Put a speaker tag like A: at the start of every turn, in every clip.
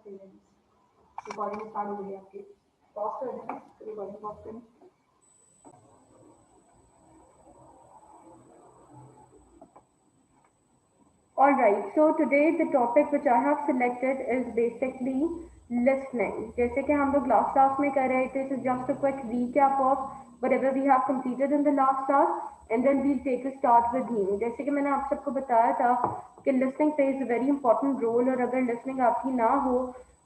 A: Recording start हो गई आपकी। पॉज कर देना, रिकॉर्डिंग पॉज करनी। Alright, so today the topic which I have selected is basically listening. जैसे कि हम लोग last class में कर रहे थे, so just a quick recap of whatever we have completed in the last class, and then we'll take a start with new. जैसे कि मैंने आप सबको बताया था कि listening plays a very important role, और अगर listening आपकी ना हो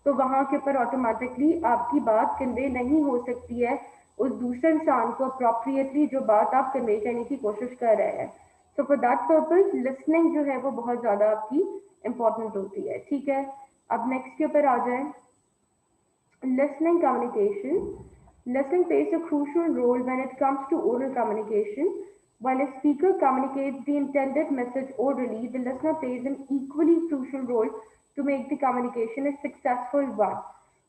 A: तो वहाँ के ऊपर ऑटोमेटिकली आपकी बात कन्वे नहीं हो सकती है उस दूसरे इंसान को अप्रोप्रिएटली जो बात आप कन्वे करने की कोशिश कर रहे हैं। So for that purpose listening जो है वो बहुत ज़्यादा आपकी इम्पोर्टेंट होती है। ठीक है, अब नेक्स्ट के ऊपर आ जाए। Listening communication. Listening plays a crucial role when it comes to oral communication. While a speaker communicates the intended message orally, the listener plays an equally crucial role to make the communication a successful one.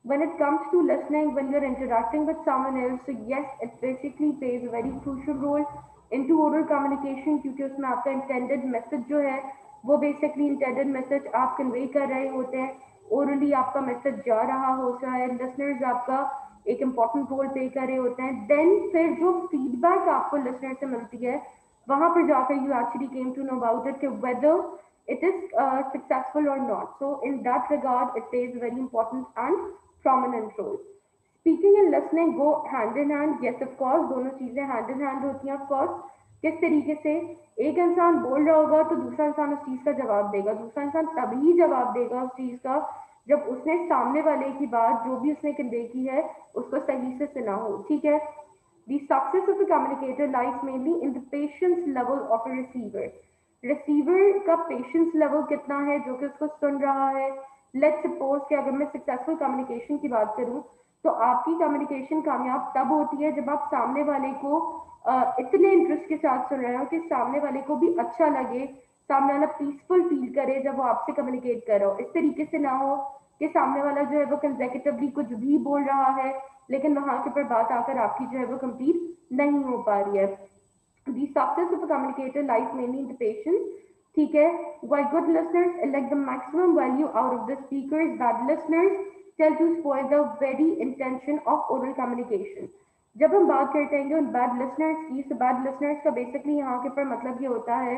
A: When it comes to listening, when you're interacting with someone else, so yes, it basically plays a very crucial role into oral communication, क्योंकि उसमें आपका intended message जो है वो basically intended message आप convey कर रहे होते हैं, ओरली आपका मैसेज जा रहा होता है, लिसनर्स आपका एक इम्पॉर्टेंट रोल प्ले कर रहे होते हैं। देन फिर जो फीडबैक आपको लिसनर से मिलती है वहां पर जाकर you actually came to know about it कि whether it is successful or not. So in that regard, it plays a very important and prominent role. Speaking and listening go hand in hand. Yes, of course, दोनों चीजें hand in hand होती हैं। Of course, किस तरीके से एक इंसान बोल रहा होगा तो दूसरा इंसान उस चीज का जवाब देगा, दूसरा इंसान तभी जवाब देगा उस चीज का जब उसने सामने वाले की बात जो भी उसने कन्वे की है उसको सही से सुना हो। ठीक है, The success of a communicator lies mainly in the patience level of a receiver. Receiver का पेशेंस लेवल कितना है जो कि उसको सुन रहा है। लेट्स सपोज कि अगर मैं सक्सेसफुल कम्युनिकेशन की बात करूं तो आपकी कम्युनिकेशन कामयाब तब होती है जब आप सामने वाले को इतने इंटरेस्ट के साथ सुन रहे हो कि सामने वाले को भी अच्छा लगे, सामने वाला पीसफुल फील करे जब वो आपसे कम्युनिकेट कर रहा हो। इस तरीके से ना हो कि सामने वाला जो है वो कंसेक्यूटिवली कुछ भी बोल रहा है लेकिन वहां के ऊपर बात आकर आपकी जो है वो कंप्लीट नहीं हो पा रही है। The success of a communicator lies mainly in the patience. ठीक है, while good listeners elect the maximum value out of the speakers, bad listeners tend to spoil the very intention of oral communication. जब हम बात करते हैं उन bad listeners की, तो बैड लिसनर्स का बेसिकली यहाँ के पर मतलब ये होता है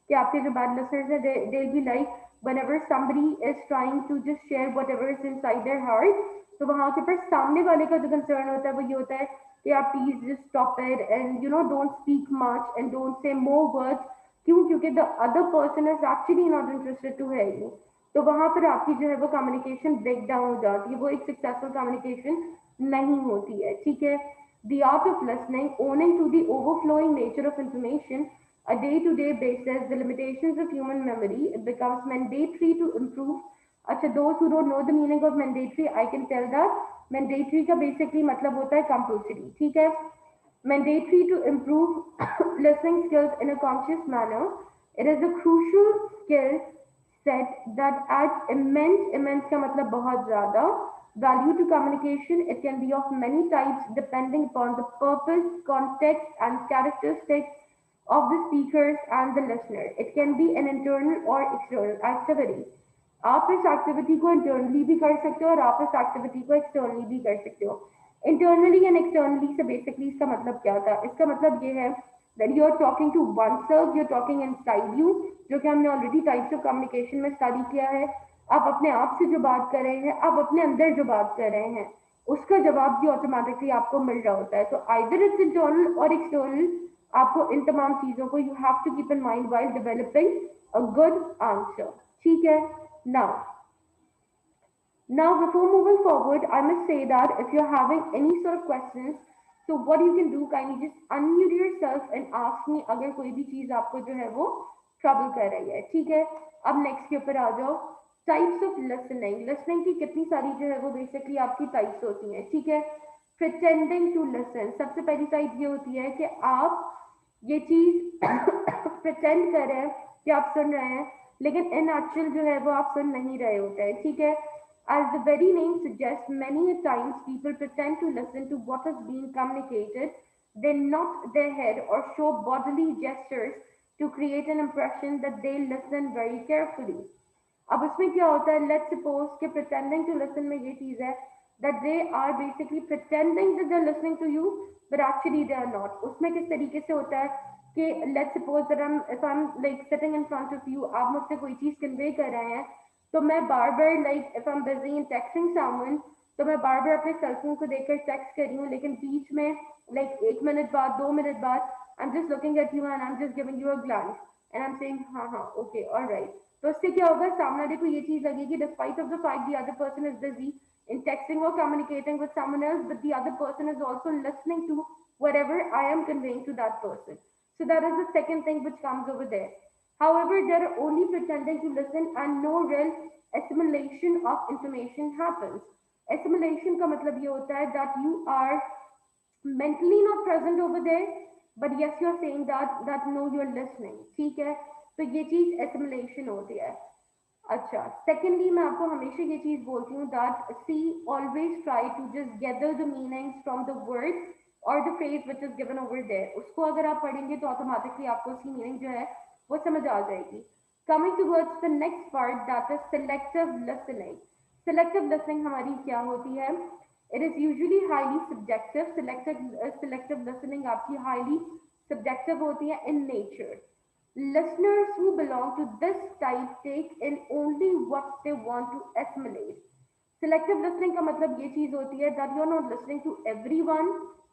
A: कि आपके जो बैड लिसनर्स है दे be like whenever somebody is trying to just share whatever is inside their heart, तो वहां के पर सामने वाले का जो कंसर्न होता है वो ये होता है कि आप please just stop it and you know don't speak much and don't say more words. क्यों? क्योंकि the other person is actually not interested to hear you. तो वहां पर आपकी जो है वो कम्युनिकेशन ब्रेक डाउन हो जाती है, वो एक सक्सेसफुल कम्युनिकेशन नहीं होती है। ठीक है, the art of listening owing to the overflowing nature of information a day-to-day basis, the limitations of human memory, it becomes mandatory to improve. अच्छा, those who don't know the meaning of mandatory, I can tell that mandatory का basically मतलब होता है compulsory। ठीक है, mandatory to improve listening skills in a conscious manner. It is a crucial skill set that adds immense का मतलब बहुत ज़्यादा value to communication. It can be of many types depending upon the purpose, context and characteristics of the speakers and the listener. It can be an internal or external activity. आप इस activity को internally भी कर सकते हो और आप इस एक्टिविटी को एक्सटर्नली भी कर सकते हो। इंटरनली एंड एक्सटर्नली से बेसिकली इसका मतलब क्या था? इसका मतलब ये है that you are talking to oneself, you're talking inside you, जो कि हमने ऑलरेडी टाइप्स ऑफ कम्युनिकेशन में स्टडी किया है। आप अपने आप से जो बात कर रहे हैं, आप अपने अंदर जो बात कर रहे हैं, उसका जवाब भी ऑटोमेटिकली आपको मिल रहा होता है। तो आइदर इट्स इंटरनल और एक्सटर्नल, आपको इन तमाम चीजों को you have to keep in mind while developing a good answer. ठीक है, now before moving forward, I must say that if you're having any sort of questions, so what you can do, kindly just unmute yourself and ask me अगर कोई भी चीज आपको जो है वो ट्रबल कर रही है। ठीक है, अब नेक्स्ट के ऊपर आ जाओ। टाइप्स ऑफ लिसनिंग, लिसनिंग की कितनी सारी जो है वो बेसिकली आपकी टाइप्स होती हैं। ठीक है, प्रिटेंडिंग टू लिसन, सबसे पहली टाइप ये होती है कि आप ये चीज प्रिटेंड कर रहे हैं कि आप सुन रहे हैं लेकिन इन एक्चुअल जो है वो आप सुन नहीं रहे होते हैं। ठीक है, as the very name suggests, many a times people pretend to listen to what is being communicated. They nod their head or show bodily gestures to create an impression that they listen very carefully. अब उसमें क्या होता है, let's suppose कि pretending to listen में ये चीज है that they are basically pretending that they are listening to you but actually they are not. उसमें किस तरीके से होता है कि let's suppose that I am like sitting in front of you, आप मुझसे कोई चीज कन्वे कर रहे हैं, तो मैं बार बार like if I am busy in texting someone, तो मैं बार बार अपने सेल फोन को देखकर टेक्स्ट कर रही हूँ, लेकिन बीच में लाइक 1 मिनट बाद 2 मिनट बाद I am just looking at you and I am just giving you a glance and I am saying हाँ हाँ ओके ऑलराइट। तो उससे क्या होगा, सामने वाले को ये चीज लगेगी despite of the fact the other person is busy in texting or communicating with someone else, but the other person is also listening to whatever I am conveying to that person. So that is the second thing which comes over there. However, they are only pretending to listen and no real assimilation of information happens. Assimilation का मतलब ये होता है that you are mentally not present over there, but yes you are saying that no you are listening, ठीक है। तो ये चीज assimilation होती है। अच्छा, सेकेंडली मैं आपको हमेशा ये चीज बोलती हूँ that see always try to just gather the meanings from the word और the phrase which is given over there. उसको अगर आप पढ़ेंगे तो ऑटोमेटिकली आपको उसकी मीनिंग जो है वो समझ आ जाएगी। Coming towards the next part that is selective listening. Selective listening हमारी क्या होती है, it is usually highly subjective. Selective listening आपकी हाईली सब्जेक्टिव होती है in nature. Listeners who belong to this type take in only what they want to assimilate. Selective listening का मतलब ये चीज होती है that you're not listening to everyone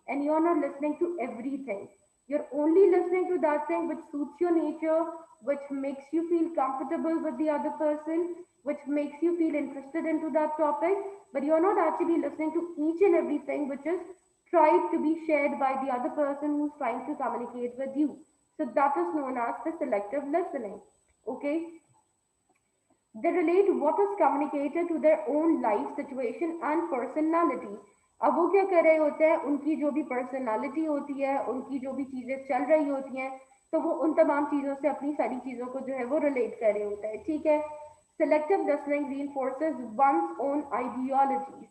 A: and you're not listening to everything. You're only listening to that thing which suits your nature, which makes you feel comfortable with the other person, which makes you feel interested into that topic, but you're not actually listening to each and everything which is tried to be shared by the other person who's trying to communicate with you. So that is known as the selective listening. Okay, they relate what is communicated to their own life situation and personality. अब वो क्या कर रहे होते हैं, उनकी जो भी पर्सनालिटी होती है, उनकी जो भी चीजें चल रही होती हैं, तो वो उन तमाम चीजों से अपनी सारी चीजों को जो है वो रिलेट कर रहे होते हैं, ठीक है। Selective listening reinforces one's own ideologies.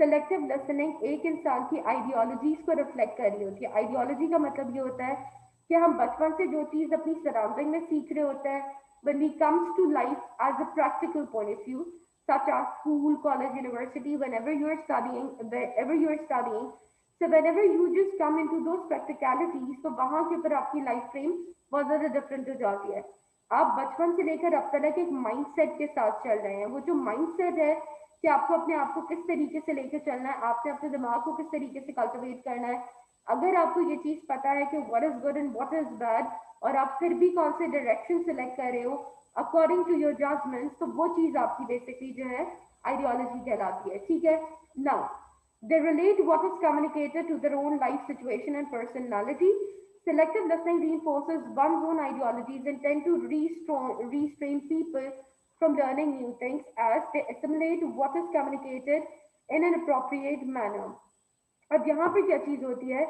A: Selective listening एक इंसान की आइडियोलॉजीज को रिफ्लेक्ट कर रही होती है। आइडियोलॉजी का मतलब ये होता है कि हम बचपन से जो चीज अपनी सराउंडिंग में सीख रहे होते हैं, when we comes to life as a practical point of view, such as school, college, university, wherever you are studying, so whenever you just come into those practicalities, तो वहां के ऊपर आपकी लाइफ फ्रेम बहुत ज्यादा डिफरेंट हो जाती है। आप बचपन से लेकर अब तक एक माइंड सेट के साथ चल रहे हैं। वो जो माइंड सेट है कि आपको अपने आप को किस तरीके से लेकर चलना है, आपने अपने दिमाग को किस तरीके से कल्टिवेट करना है, अगर आपको ये चीज पता है कि what is good and what is bad, और आप फिर भी कौन से डायरेक्शन सिलेक्ट कर रहे हो अकॉर्डिंग टू योर जजमेंट, तो वो चीज आपकी बेसिकली जो है आइडियोलॉजी कहलाती है, ठीक है। Now they relate what is communicated to their own life situation and personality. Selective listening reinforces one's own ideologies and tend to restrain people from learning new things as they assimilate what is communicated in an appropriate manner. अब यहाँ पे क्या चीज होती है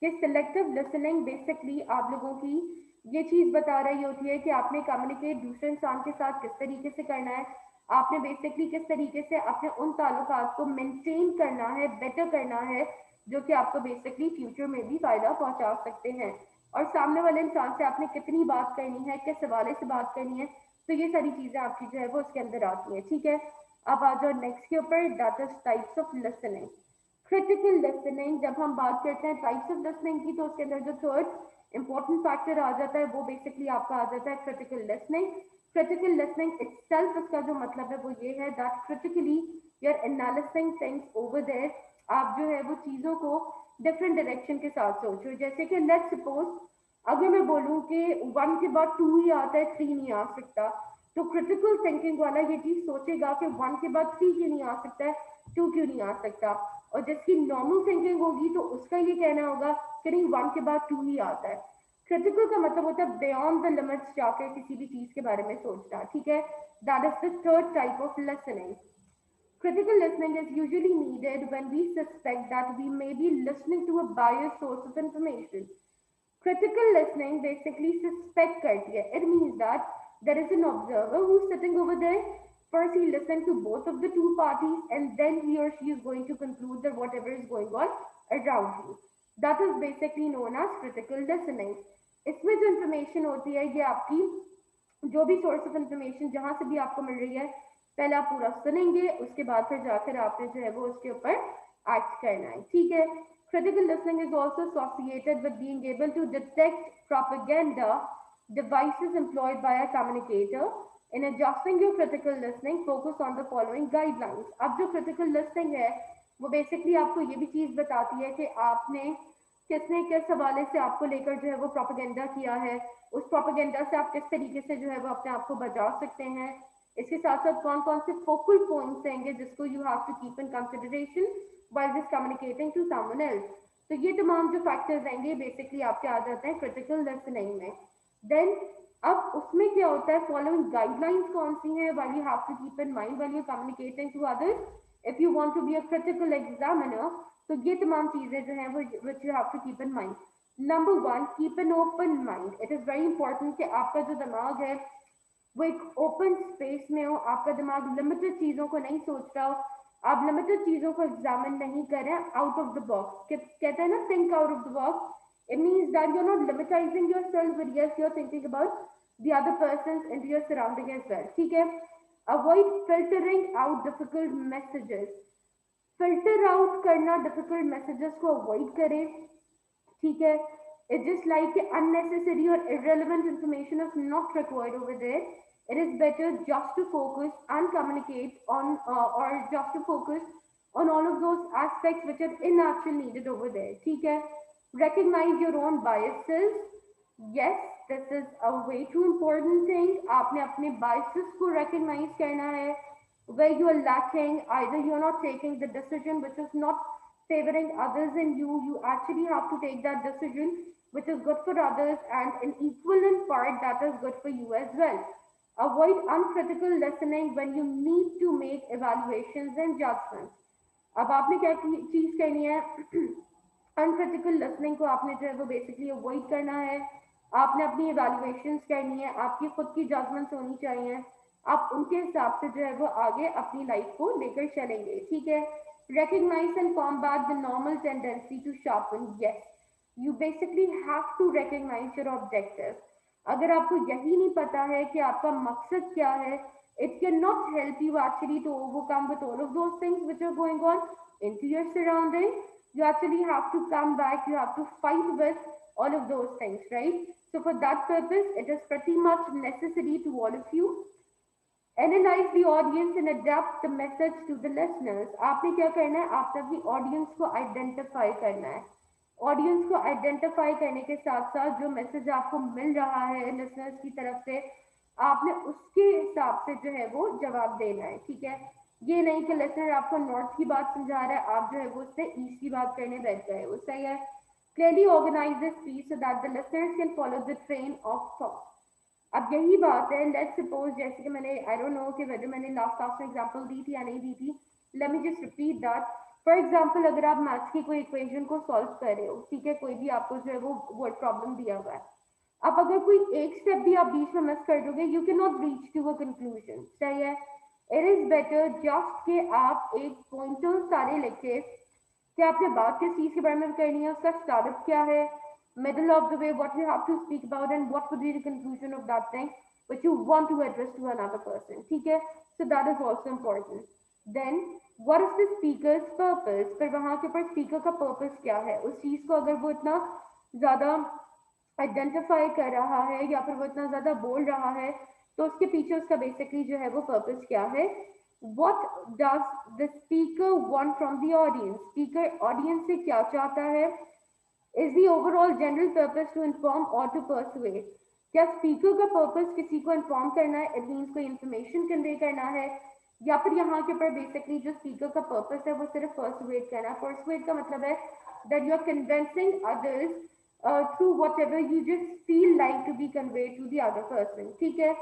A: कि selective listening basically आप लोगों की ये चीज बता रही होती है कि आपने कम्युनिकेट दूसरे इंसान के साथ किस तरीके से करना है, आपने बेसिकली किस तरीके से अपने उन ताल्लुकात को मेंटेन करना है, बेटर करना है, जो कि आपको बेसिकली फ्यूचर में भी फायदा पहुंचा सकते हैं। और सामने वाले इंसान से आपने कितनी बात करनी है, किस हवाले से बात करनी है, तो ये सारी चीजें आपकी जो है वो उसके अंदर आती हैं, ठीक है। अब आ जाओ नेक्स्ट के ऊपर, that is types of listening. Critical listening, जब हम बात करते हैं टाइप्स ऑफ लिसनिंग की, तो उसके अंदर जो थर्ड इंपॉर्टेंट फैक्टर आ जाता है वो बेसिकली आपका आ जाता है critical listening. Critical listening itself, इसका जो मतलब है वो ये है that critically you are analysing things over there. आप जो है वो चीजों को डिफरेंट डायरेक्शन के साथ सोचो। जैसे कि लेट्स सपोज अगर मैं बोलूं कि 1 के बाद 2 ही आता है, 3 नहीं आ सकता, तो क्रिटिकल थिंकिंग वाला ये चीज सोचेगा कि 1 के बाद 3 क्यों नहीं आ सकता है, 2 क्यों नहीं आ सकता। और जिसकी नॉर्मल थिंकिंग होगी तो उसका ये कहना होगा कि नहीं 1 के बाद 2 ही आता है। क्रिटिकल का मतलब होता है बियॉन्ड द लिमिट्स जाकर किसी भी चीज के बारे में सोचना, ठीक है। That is the third type of listening. Critical listening is usually needed when we suspect that we may be listening to a biased source of information. Critical listening basically suspect करती है। It means that there is an observer who's sitting over there. First, he listens to both of the two parties, and then he or she is going to conclude that whatever is going on around you. That is basically known as critical listening. इसमें जो information होती है ये आपकी जो भी source of information जहां से भी आपको मिल रही है, पहले आप पूरा सुनेंगे, उसके बाद फिर जाकर आपने जो है वो उसके ऊपर एक्ट करना है, ठीक है। Critical listening is also associated with being able to detect propaganda devices employed by a communicator. In adjusting your critical listening, focus on the following guidelines. अब जो critical listening है वो बेसिकली आपको ये भी चीज बताती है कि आपने किसने किस हवाले से आपको लेकर जो है वो प्रोपेगेंडा किया है, उस प्रोपेगेंडा से आप किस तरीके से जो है वो अपने आप को बचा सकते हैं। इसके साथ साथ कौन कौन से फोकल पॉइंट्स होंगे जिसको you have to keep in consideration while just communicating to someone else। तो ये तमाम जो फैक्टर्स रहेंगे बेसिकली आपके आ जाते हैं क्रिटिकल लिसनिंग में। देन अब उसमें क्या होता है, फॉलोइंग गाइडलाइंस कौन सी हैं while you have to keep in mind while you're communicating to others if you want to be a critical examiner। तो ये तमाम चीजें जो हैं वो which you have to keep in mind। Number one, keep an open mind. It is very important कि आपका जो दिमाग है वो एक ओपन स्पेस में हो, आपका दिमाग लिमिटेड चीजों को नहीं सोच रहा हो, आप लिमिटेड चीजों को एग्जामिन नहीं कर रहे हैं आउट ऑफ द बॉक्स। कहते हैं ना think out of the box, it means that you are not limitizing yourself but yes you are thinking about the other person in your surrounding as well, ठीक है। Avoid filtering out difficult messages. Filter out करना difficult messages को avoid करें, ठीक है। It's just like unnecessary or irrelevant information is not required over there. It is better just to focus and communicate on, or just to focus on all of those aspects which are in actual needed over there. ठीक है. Recognize your own biases. Yes, this is a way too important thing. आपने अपने biases को recognize करना है. Where you are lacking, either you are not taking the decision which is not favoring others in you, you actually have to take that decision which is good for others and an equivalent part that is good for you as well. Avoid uncritical listening when you need to make evaluations and judgments। अब आपने क्या चीज करनी है, uncritical listening को आपने जो है वो बेसिकली अवॉइड करना है। आपने अपनी इवेल्युएशंस करनी है, आपकी खुद की जजमेंट्स होनी चाहिए, आप उनके हिसाब से जो है वो आगे अपनी लाइफ को लेकर चलेंगे, ठीक है। recognize and combat the normal tendency to sharpen। yes, you basically have to recognize your objective। अगर आपको यही नहीं पता है कि आपका मकसद क्या है, it cannot help you actually to overcome with all of those things which are going on into your surrounding। you actually have to come back, you have to fight with all of those things, right? So for that purpose it is pretty much necessary to all of you analyse the audience and adapt the message to the listeners. आपने क्या करना है, आपने अपनी audience को identify करना है। Audience को आइडेंटिफाई करने के साथ साथ जो मैसेज आपको मिल रहा है लिसनर्स की तरफ से, आपने उसके हिसाब से जो है वो जवाब देना है, ठीक है। ये नहीं कि लिसनर आपको नॉर्थ की बात समझा रहा है, आप जो है वो उससे ईस्ट की बात करने बैठ गए, वो सही है। Clearly organise the speech so that the listeners can follow the train of thought. अब यही बात है, लेट्स सपोज जैसे कि मैंने आई डोंट नो कि वेदर मैंने लास्ट क्लास में एग्जांपल दी थी या नहीं दी थी, let me just repeat that. For example अगर आप मैथ्स की कोई इक्वेशन को सॉल्व कर रहे हो, ठीक है, कोई भी आपको जो है वो वर्ड प्रॉब्लम दिया हुआ है, अब अगर कोई एक स्टेप भी आप बीच में मिस कर दोगे you can not reach to a conclusion, सही है। इट इज बेटर जस्ट कि आप एक पॉइंटर सारे लिखे कि आपने बात किस चीज के बारे में करनी है, उसका स्टार्टअप क्या है, middle of the way what you have to speak about and what would be the conclusion of that thing which you want to address to another person, ठीक है। so that is also important। then what is the speaker's purpose, फिर वहां के ऊपर speaker का purpose क्या है, उस चीज को अगर वो इतना ज्यादा आइडेंटिफाई कर रहा है या फिर वो इतना ज्यादा बोल रहा है तो उसके पीछे उसका बेसिकली जो है वो पर्पस क्या है। what does the speaker want from the audience, speaker audience से क्या चाहता है। is the overall general purpose to inform or to persuade, क्या स्पीकर का पर्पस किसी को इन्फॉर्म करना है, इट मीन्स कोई इंफॉर्मेशन कन्वे करना है, या फिर यहाँ के ऊपर बेसिकली जो स्पीकर का पर्पस है वो सिर्फ परसुएट करना है। परसुएट का मतलब है that you are convincing others through whatever you just feel like to be conveyed to the other person, ठीक है।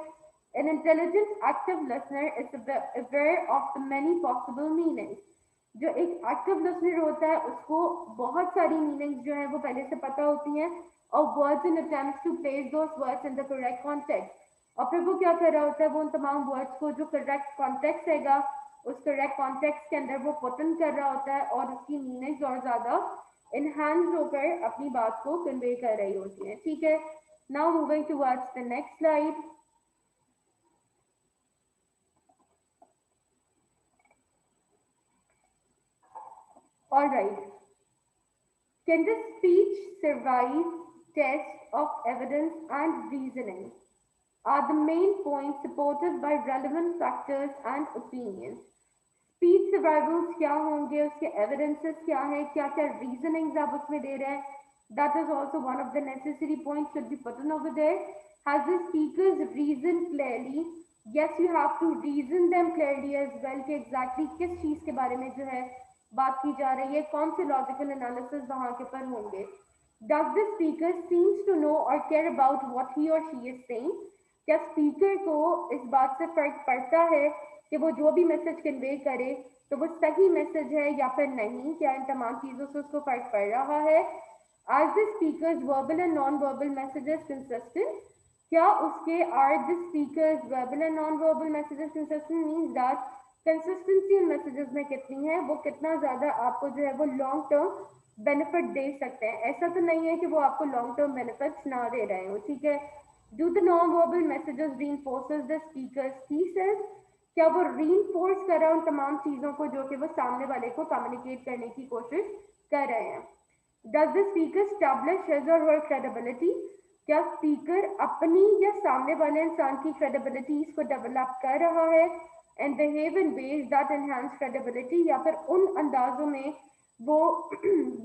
A: An intelligent active listener is aware of the many possible meanings। जो एक active listener होता है उसको बहुत सारी meanings जो है वो पहले से पता होती हैं और words in attempts to place those words in the correct context. और फिर वो क्या कर रहा होता है, वो उन तमाम वर्ड्स को जो करेक्ट कॉन्टेक्स्ट हैगा उस करेक्ट कॉन्टेक्स्ट के अंदर वो पुट इन कर रहा होता है और उसकी मीनिंग्स और ज्यादा इनहांस होकर अपनी बात को कन्वे कर रही होती है, ठीक है। Now moving towards the next slide. All right. Can the speech survive test of evidence and reasoning? Are the main points supported by relevant factors and opinions? Speech survivals क्या होंगे, उसके एविडेंसेस क्या है, क्या क्या रीजनिंग्स आप उसमें दे रहे हैं, that is also one of the necessary points should be put over there. Has the speakers reason clearly? Yes, you have to reason them clearly as well कि एग्जैक्टली किस चीज के बारे में जो है बात की जा रही है, कौन से लॉजिकल एनालिसिस वहां के पर होंगे. Does the speaker seems to know और केयर अबाउट व्हाट ही और शी इज सेइंग? क्या स्पीकर को इस बात से फर्क पड़ता है कि वो जो भी मैसेज कन्वे करे तो वो सही मैसेज है या फिर नहीं? क्या इन तमाम चीजों से उसको फर्क पड़ रहा है? आज the speakers verbal and non verbal messages consistent? क्या उसके are the speakers verbal and non verbal messages consistent means that consistency in messages में कितनी है, वो कितना ज्यादा आपको जो है वो लॉन्ग टर्म बेनिफिट दे सकते हैं. ऐसा तो नहीं है कि वो आपको लॉन्ग टर्म बेनिफिट्स ना दे रहे हो, ठीक है. Do the non verbal messages reinforces the speaker's thesis? क्या वो रीइंफोर्स कर रहा है उन तमाम चीजों को जो कि वो सामने वाले को कम्युनिकेट करने की कोशिश कर रहे हैं? Does the speaker establish his और हर क्रेडिबिलिटी? क्या स्पीकर अपनी या सामने वाले इंसान की क्रेडिबिलिटीज को डेवलप कर रहा है and behave in ways that enhance credibility, या फिर उन अंदाजों में वो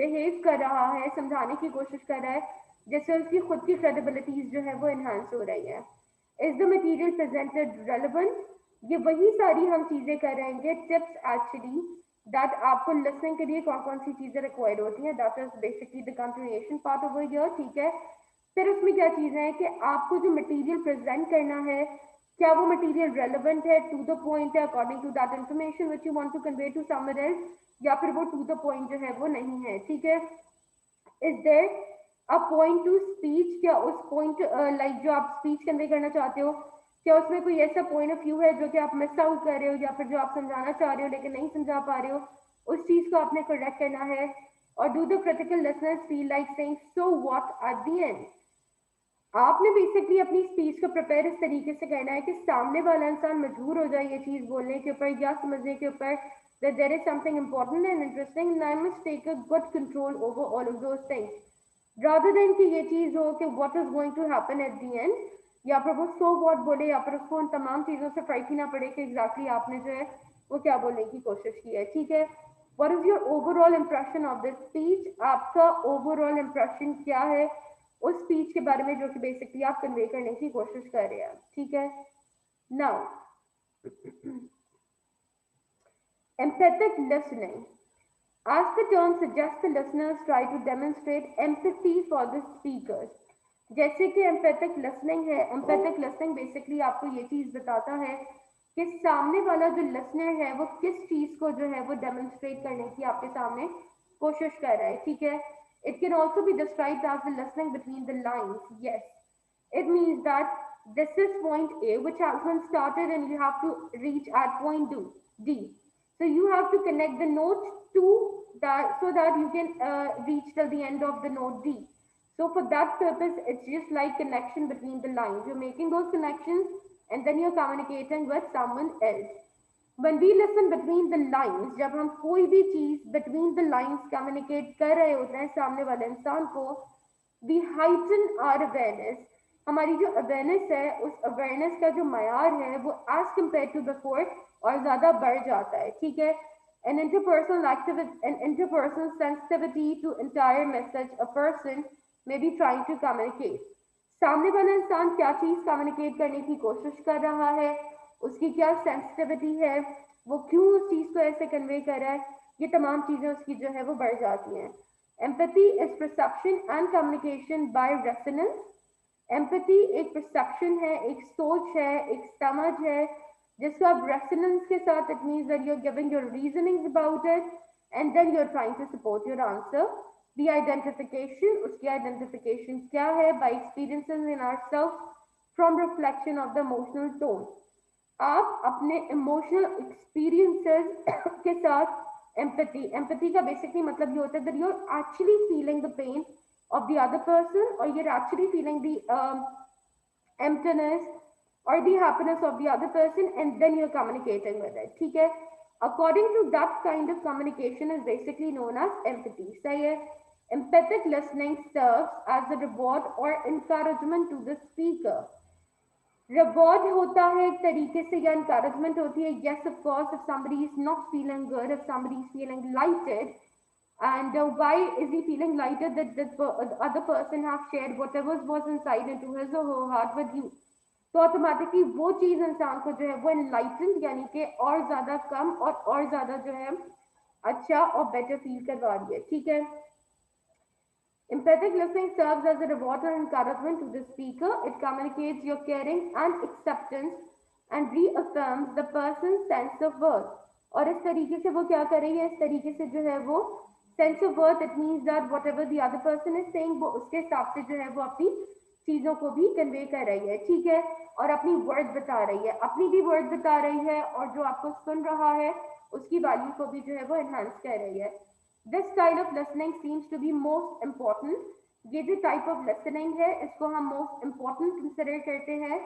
A: बिहेव कर रहा है, समझाने की कोशिश कर रहा है जिससे उसकी खुद की क्रेडिबिलिटीज जो है वो एनहांस हो रही है? Is the material presented relevant? ये वही सारी हम चीजें कर रहेंगे, टिप्स एक्चुअली दैट आपको लिसनिंग के लिए कौन कौन सी चीजें रिक्वायर्ड होती हैं. That is basically the comprehension part over here, ठीक है. फिर उसमें क्या चीजें हैं कि आपको जो मटेरियल प्रेजेंट करना है, क्या वो मटेरियल रेलेवेंट है, टू द पॉइंट है, according to that information which you want to convey to someone else, या फिर वो टू द पॉइंट जो है वो नहीं है, ठीक है. Is there a point to speech? क्या उस पॉइंट लाइक जो आप स्पीच कन्वे करना चाहते हो, क्या उसमें कोई ऐसा पॉइंट ऑफ व्यू है जो कि आप मिस आउट कर रहे हो, या फिर जो आप समझाना चाह रहे हो लेकिन नहीं समझा पा रहे हो, उस चीज को आपने करेक्ट करना है. और do the critical listeners feel like saying so what at the end? आपने बेसिकली अपनी स्पीच को प्रिपेयर इस तरीके से करना है कि सामने वाला इंसान मजबूर हो जाए ये चीज बोलने के ऊपर या समझने के ऊपर that there is something important and interesting and I must take a good control over all of those things, rather than कि ये चीज हो कि what is going to happen at the end, या फिर वो so what बोले, या फिर उसको उन तमाम चीजों से फर्क ही ना पड़े कि एग्जैक्टली आपने जो है वो क्या बोलने की कोशिश की है, ठीक है. what is your overall impression of this speech? आपका ओवरऑल इम्प्रेशन क्या है उस स्पीच के बारे में जो कि बेसिकली आप कन्वे करने की कोशिश कर रहे हैं, ठीक है. Now empathic listening. As the term suggests, the listeners try to demonstrate empathy for the speakers. जैसे कि empathic listening है, empathic listening basically आपको ये चीज बताता है कि सामने वाला जो listener है वो किस चीज को जो है वो demonstrate करने की आपके सामने कोशिश कर रहा है, ठीक है. It can also be described as the listening between the lines. Yes, it means that this is point A which has been started and you have to reach at point D. So you have to connect the note to that so that you can reach till the end of the note D. So for that purpose, it's just like connection between the lines. You're making those connections and then you're communicating with someone else. When we listen between the lines, जब हम कोई भी चीज between the lines communicate कर रहे होते हैं सामने वाले इंसान को, we heighten our awareness. हमारी जो अवेयरनेस है उस अवेयरनेस का जो मयार है वो एज कम्पेयर टू बिफोर और ज्यादा बढ़ जाता है, ठीक है. An interpersonal activity, an interpersonal sensitivity to entire message a person may be trying to communicate. सामने वाला इंसान क्या चीज कम्युनिकेट करने की कोशिश कर रहा है, उसकी क्या सेंसिटिविटी है, वो क्यों उस चीज को ऐसे कन्वे कर रहा है, ये तमाम चीजें उसकी जो है वो बढ़ जाती हैं. Empathy is perception and communication by resonance. Empathy एक परसेप्शन है, एक सोच है, एक समझ है जिसको आप रेजोनेंस के साथ, it means that you are giving your reasonings about it and then you are trying to support your answer. The identification, उसकी आइडेंटिफिकेशन क्या है? By experiences in ourself from reflection of the emotional tone. आप अपने emotional experiences के साथ empathy का basically मतलब ये होता है that you are actually feeling the pain of the other person, or you're actually feeling the emptiness or the happiness of the other person and then you're communicating with it, ठीक है. According to that kind of communication is basically known as empathy. Say empathic listening serves as a reward or encouragement to the speaker. Reward होता है एक तरीके से या encouragement होती है. Yes, of course, if somebody is not feeling good, if somebody is feeling lighted, and why is he feeling lighted? That the other person have shared whatever was inside into his or her heart with you. तो automatically वो चीज इंसान को जो है वो enlightened यानी कि और ज्यादा कम और ज्यादा जो है अच्छा और बेटर फील करवा रही है. ठीक है. Empathic listening serves as a reward and encouragement to the speaker. It communicates your caring and acceptance and reaffirms the person's sense of worth. और इस तरीके से वो क्या कर रही है, इस तरीके से जो है वो sense of worth, it means that what ever the other person is saying, वो उसके हिसाब से जो है वो अपनी चीजों को भी कन्वे कर रही है. ठीक है. और अपनी वर्ड बता रही है, अपनी भी वर्ड बता रही है, और जो आपको सुन रहा है उसकी वैल्यू को भी जो है वो एनहांस कर रही है. This style of listening seems to be most important. ये जो टाइप ऑफ लिसनिंग है इसको हम मोस्ट इम्पॉर्टेंट कंसिडर करते हैं.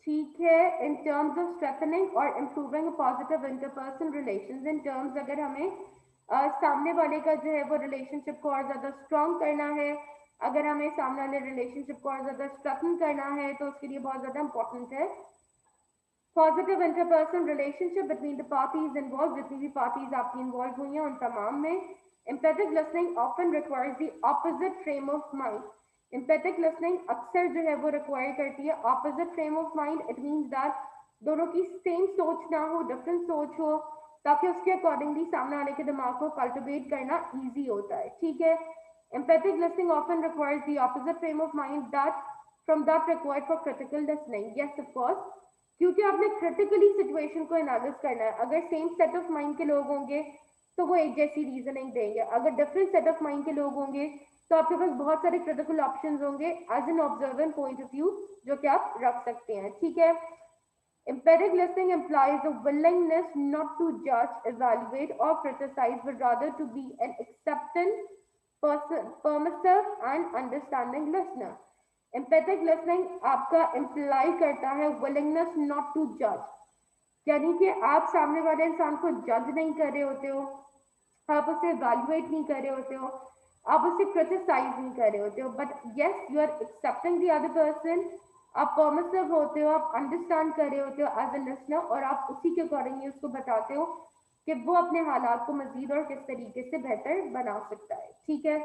A: ठीक है. इन टर्म्स ऑफ स्ट्रेथनिंग और improving positive interpersonal relations. In terms अगर हमें सामने वाले का जो है वो रिलेशनशिप को और ज्यादा स्ट्रॉन्ग करना है, अगर हमें सामने वाले रिलेशनशिप को और ज्यादा स्ट्रेथन करना है तो उसके लिए बहुत ज्यादा इंपॉर्टेंट है positive interpersonal relationship between the parties involve. जितनी भी पार्टीज आपकी इन्वॉल्व हुई हैं उन तमाम में. Empathic listening often requires the opposite frame of mind. Empathic listening अक्सर जो है वो रिक्वायर करती है opposite frame of mind. It means that दोनों की सेम सोच ना हो, डिफरेंट सोच हो, ताकि उसके अकॉर्डिंगली सामने वाले के दिमाग को कल्टिवेट करना ईजी होता है. ठीक है. Empathic listening often requires the opposite frame of mind that from that required for critical listening. Yes, of course. क्योंकि आपने क्रिटिकली सिचुएशन को एनालिस करना है. अगर सेम सेट ऑफ माइंड के लोग होंगे तो वो एक जैसी रीजनिंग देंगे. अगर डिफरेंट सेट ऑफ माइंड के लोग होंगे तो आपके पास बहुत सारे क्रिटिकल ऑप्शंस होंगे as an observant point of view जो कि आप रख सकते हैं. ठीक है. Empiric listening implies a willingness not to judge, evaluate, or criticize, but rather to be an acceptant, permissive, and understanding listener. Empathic listening आपका imply करता है willingness not to judge, यानी कि आप सामने वाले इंसान को जज नहीं कर रहे होते हो, आप उसे evaluate नहीं कर रहे होते हो, आप उसे criticize नहीं कर रहे होते हो, but yes, you are accepting the other person. आप परमिसिव होते हो, आप अंडरस्टैंड कर रहे होते हो एज ए लिसनर, और आप उसी के अकॉर्डिंगली उसको बताते हो कि वो अपने हालात को मजीद और किस तरीके से बेहतर बना सकता है. ठीक है.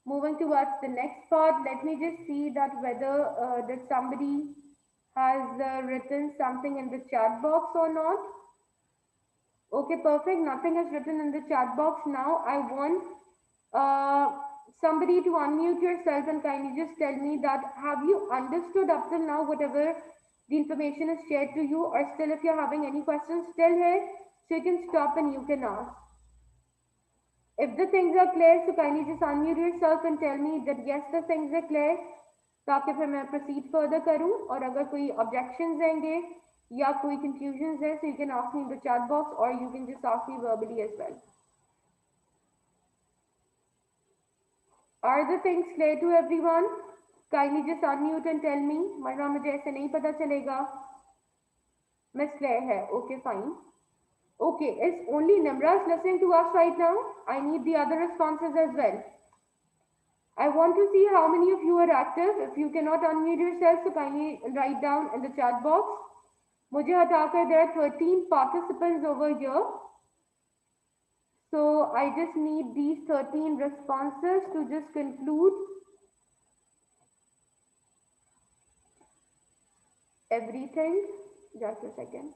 A: Moving towards the next part, late me just see that whether that somebody has written something in the chat box or not. Okay, perfect. Nothing is written in the chat box. Now I want somebody to unmute yourself and kindly just tell me that have you understood up till now whatever the information is shared to you, or still if you're having any questions still here, so you can stop and you can ask. If the things are clear, so kindly just unmute yourself and tell me that yes, the things are clear, ताकि फिर मैं proceed further करूं. और अगर कोई objections रहेंगे या कोई confusions है, so you can ask me in the chat box or you can just ask me verbally as well. Are the things clear to everyone? Kindly just unmute and tell me. वरना मुझे ऐसे नहीं पता चलेगा. Miss clear है. Okay, fine. Okay, is only Nimraz listening to us right now? I need the other responses as well. I want to see how many of you are active. If you cannot unmute yourself, so kindly write down in the chat box. मुझे हटाकर there are 13 participants over here. So I just need these 13 responses to just conclude everything. Just a second.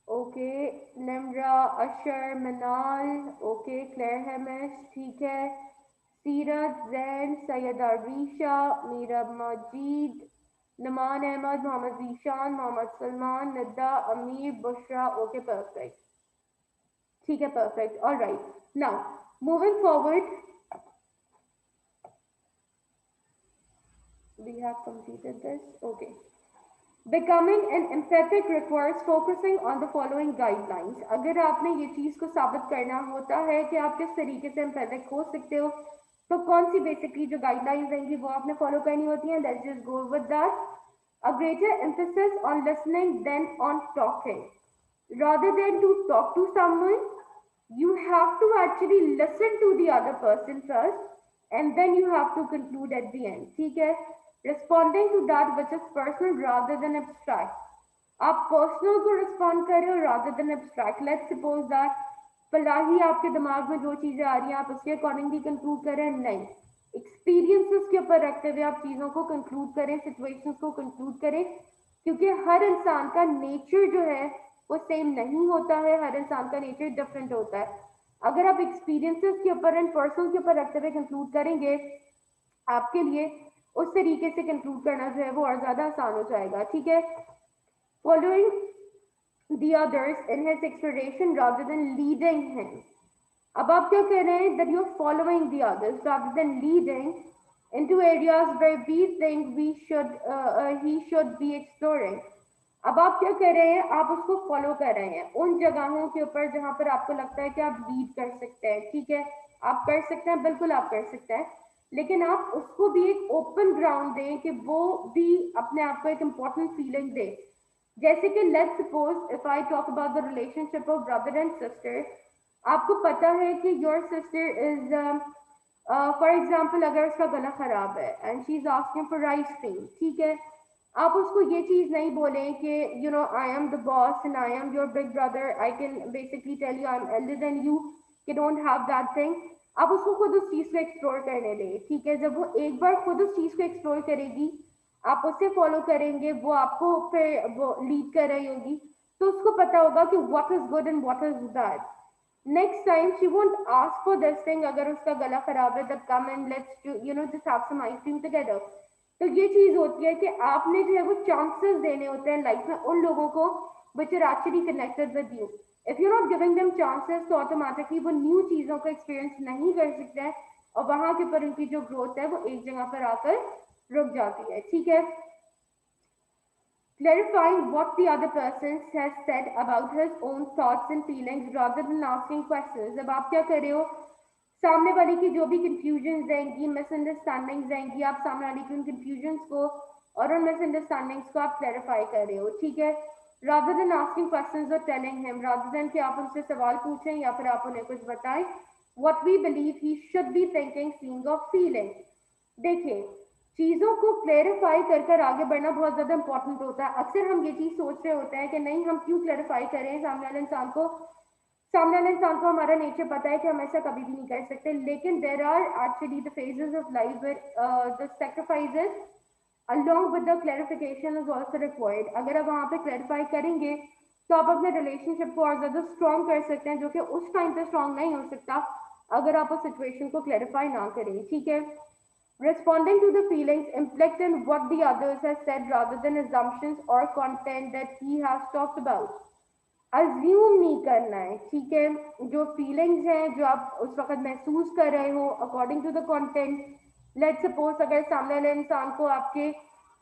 A: Okay, Nimra, Ashar, Manal. Okay, Claire Hamish, ठीक है. सीरत, जैन, सैयद आरिशा, मीरा मजीद, नमान अहमद, मोहम्मद जीशान, मोहम्मद सलमान, निदा, अमीर, Bushra. Okay, perfect. ठीक है, perfect. All right. Now moving forward, we have completed this. Okay. Becoming an empathic requires focusing on the following guidelines. अगर आपने ये चीज को साबित करना होता है कि आप किस तरीके से empathic हो सकते हो, तो कौन सी बेसिकली जो गाइडलाइंस रहेंगी वो आपने फॉलो करनी होती हैं. Let's just go with that. A greater emphasis on listening than on talking. Rather than to talk to someone, you have to actually listen to the other person first, and then you have to conclude at the end. ठीक है? Responding to that which is personal rather than abstract. आप personal को respond कर रहे हो rather than abstract. Let's suppose that भला ही आपके दिमाग में जो चीजें आ रही हैं आप उसके अकॉर्डिंगली कंक्लूड करें. नहीं, एक्सपीरियंसेस के ऊपर रखते हुए आप चीजों को कंक्लूड करें, सिचुएशंस को कंक्लूड करें, क्योंकि हर इंसान का नेचर जो है वो सेम नहीं होता है. हर इंसान का नेचर डिफरेंट होता है. अगर आप एक्सपीरियंसेस के ऊपर एंड पर्सनल के ऊपर रखते हुए कंक्लूड करेंगे, आपके लिए उस तरीके से कंक्लूड करना जो है वो और ज्यादा आसान हो जाएगा. ठीक है? Following the others in his exploration rather than leading him. अब आप क्या कह रहे हैं? That you're following the others rather than leading into areas where we think he should be exploring. अब आप क्या कर रहे हैं? आप उसको फॉलो कर रहे हैं उन जगहों के ऊपर जहां पर आपको लगता है कि आप लीड कर सकते हैं. ठीक है, आप कर सकते हैं, बिल्कुल आप कर सकते हैं, लेकिन आप उसको भी एक ओपन ग्राउंड दें कि वो भी अपने आप को एक इम्पोर्टेंट फीलिंग दे. जैसे कि let's suppose if I talk about the relationship of brother and sister. आपको पता है कि your sister is for example अगर उसका गला खराब है and she is asking for ice cream. ठीक है, आप उसको ये चीज नहीं बोलें कि you know I am the boss and I am your big brother, I can basically tell you I am elder than you, कि डोंट हैव दैट थिंग. आप उसको खुद उस चीज को एक्सप्लोर करने दें. ठीक है, जब वो एक बार खुद उस चीज को एक्सप्लोर करेगी, आप उससे फॉलो करेंगे, वो आपको फिर वो लीड कर रही होगी, तो उसको पता होगा कि what is good and what is bad. Next time she won't ask for this thing. अगर उसका गला खराब है, that come and let's you know just have some ice cream together. तो ये चीज होती है कि आपने जो है वो चांसेस देने होते हैं लाइफ में उन लोगों को which are actually connected with you. If you're not giving them chances, तो ऑटोमेटिकली वो न्यू चीजों का एक्सपीरियंस नहीं कर सकते हैं और वहां के ऊपर उनकी जो ग्रोथ है वो एक जगह पर आकर रुक जाती है. ठीक है? Clarifying what the other person has said about his own thoughts and feelings rather than asking questions. अब आप क्या कर रहे हो? सामने वाले की जो भी कंफ्यूजन रहेंगी, मिसअंडरस्टैंडिंग्स रहेंगी, आप सामने वाले की उन कंफ्यूजन्स को और उन मिसअंडरस्टैंडिंग्स को आप क्लैरिफाई कर रहे हो. ठीक है? रादर देन आस्किंग क्वेश्चंस और टेलिंग हिम, रादर देन कि आप उनसे सवाल पूछें या फिर आप उन्हें कुछ बताएं, what we believe he should be thinking, seeing और फीलिंग. देखिए, चीजों को क्लेरिफाई कर कर आगे बढ़ना बहुत ज्यादा इंपॉर्टेंट होता है. अक्सर हम ये चीज सोच रहे होते हैं कि नहीं, हम क्यों क्लेरिफाई करें सामने वाले इंसान को. सामने वाले इंसान को हमारा नेचर पता है कि हम ऐसा कभी भी नहीं कर सकते. लेकिन there are actually the phases of life where the sacrifices along with the clarification is also required. अगर आप वहाँ पे क्लैरिफाई करेंगे तो आप अपने रिलेशनशिप को और ज्यादा स्ट्रॉन्ग कर सकते हैं, जो कि उस टाइम पे स्ट्रॉन्ग नहीं हो सकता अगर आप उस सिचुएशन को क्लैरिफाई ना करें. ठीक है? Responding to the feelings inflict in what the others have said rather than assumptions or content that he has talked about. Assume नहीं करना है. ठीक है? जो फीलिंग्स हैं, जो आप उस वक्त महसूस कर रहे हो according to the content. Let's suppose अगर सामने वाले इंसान को आपके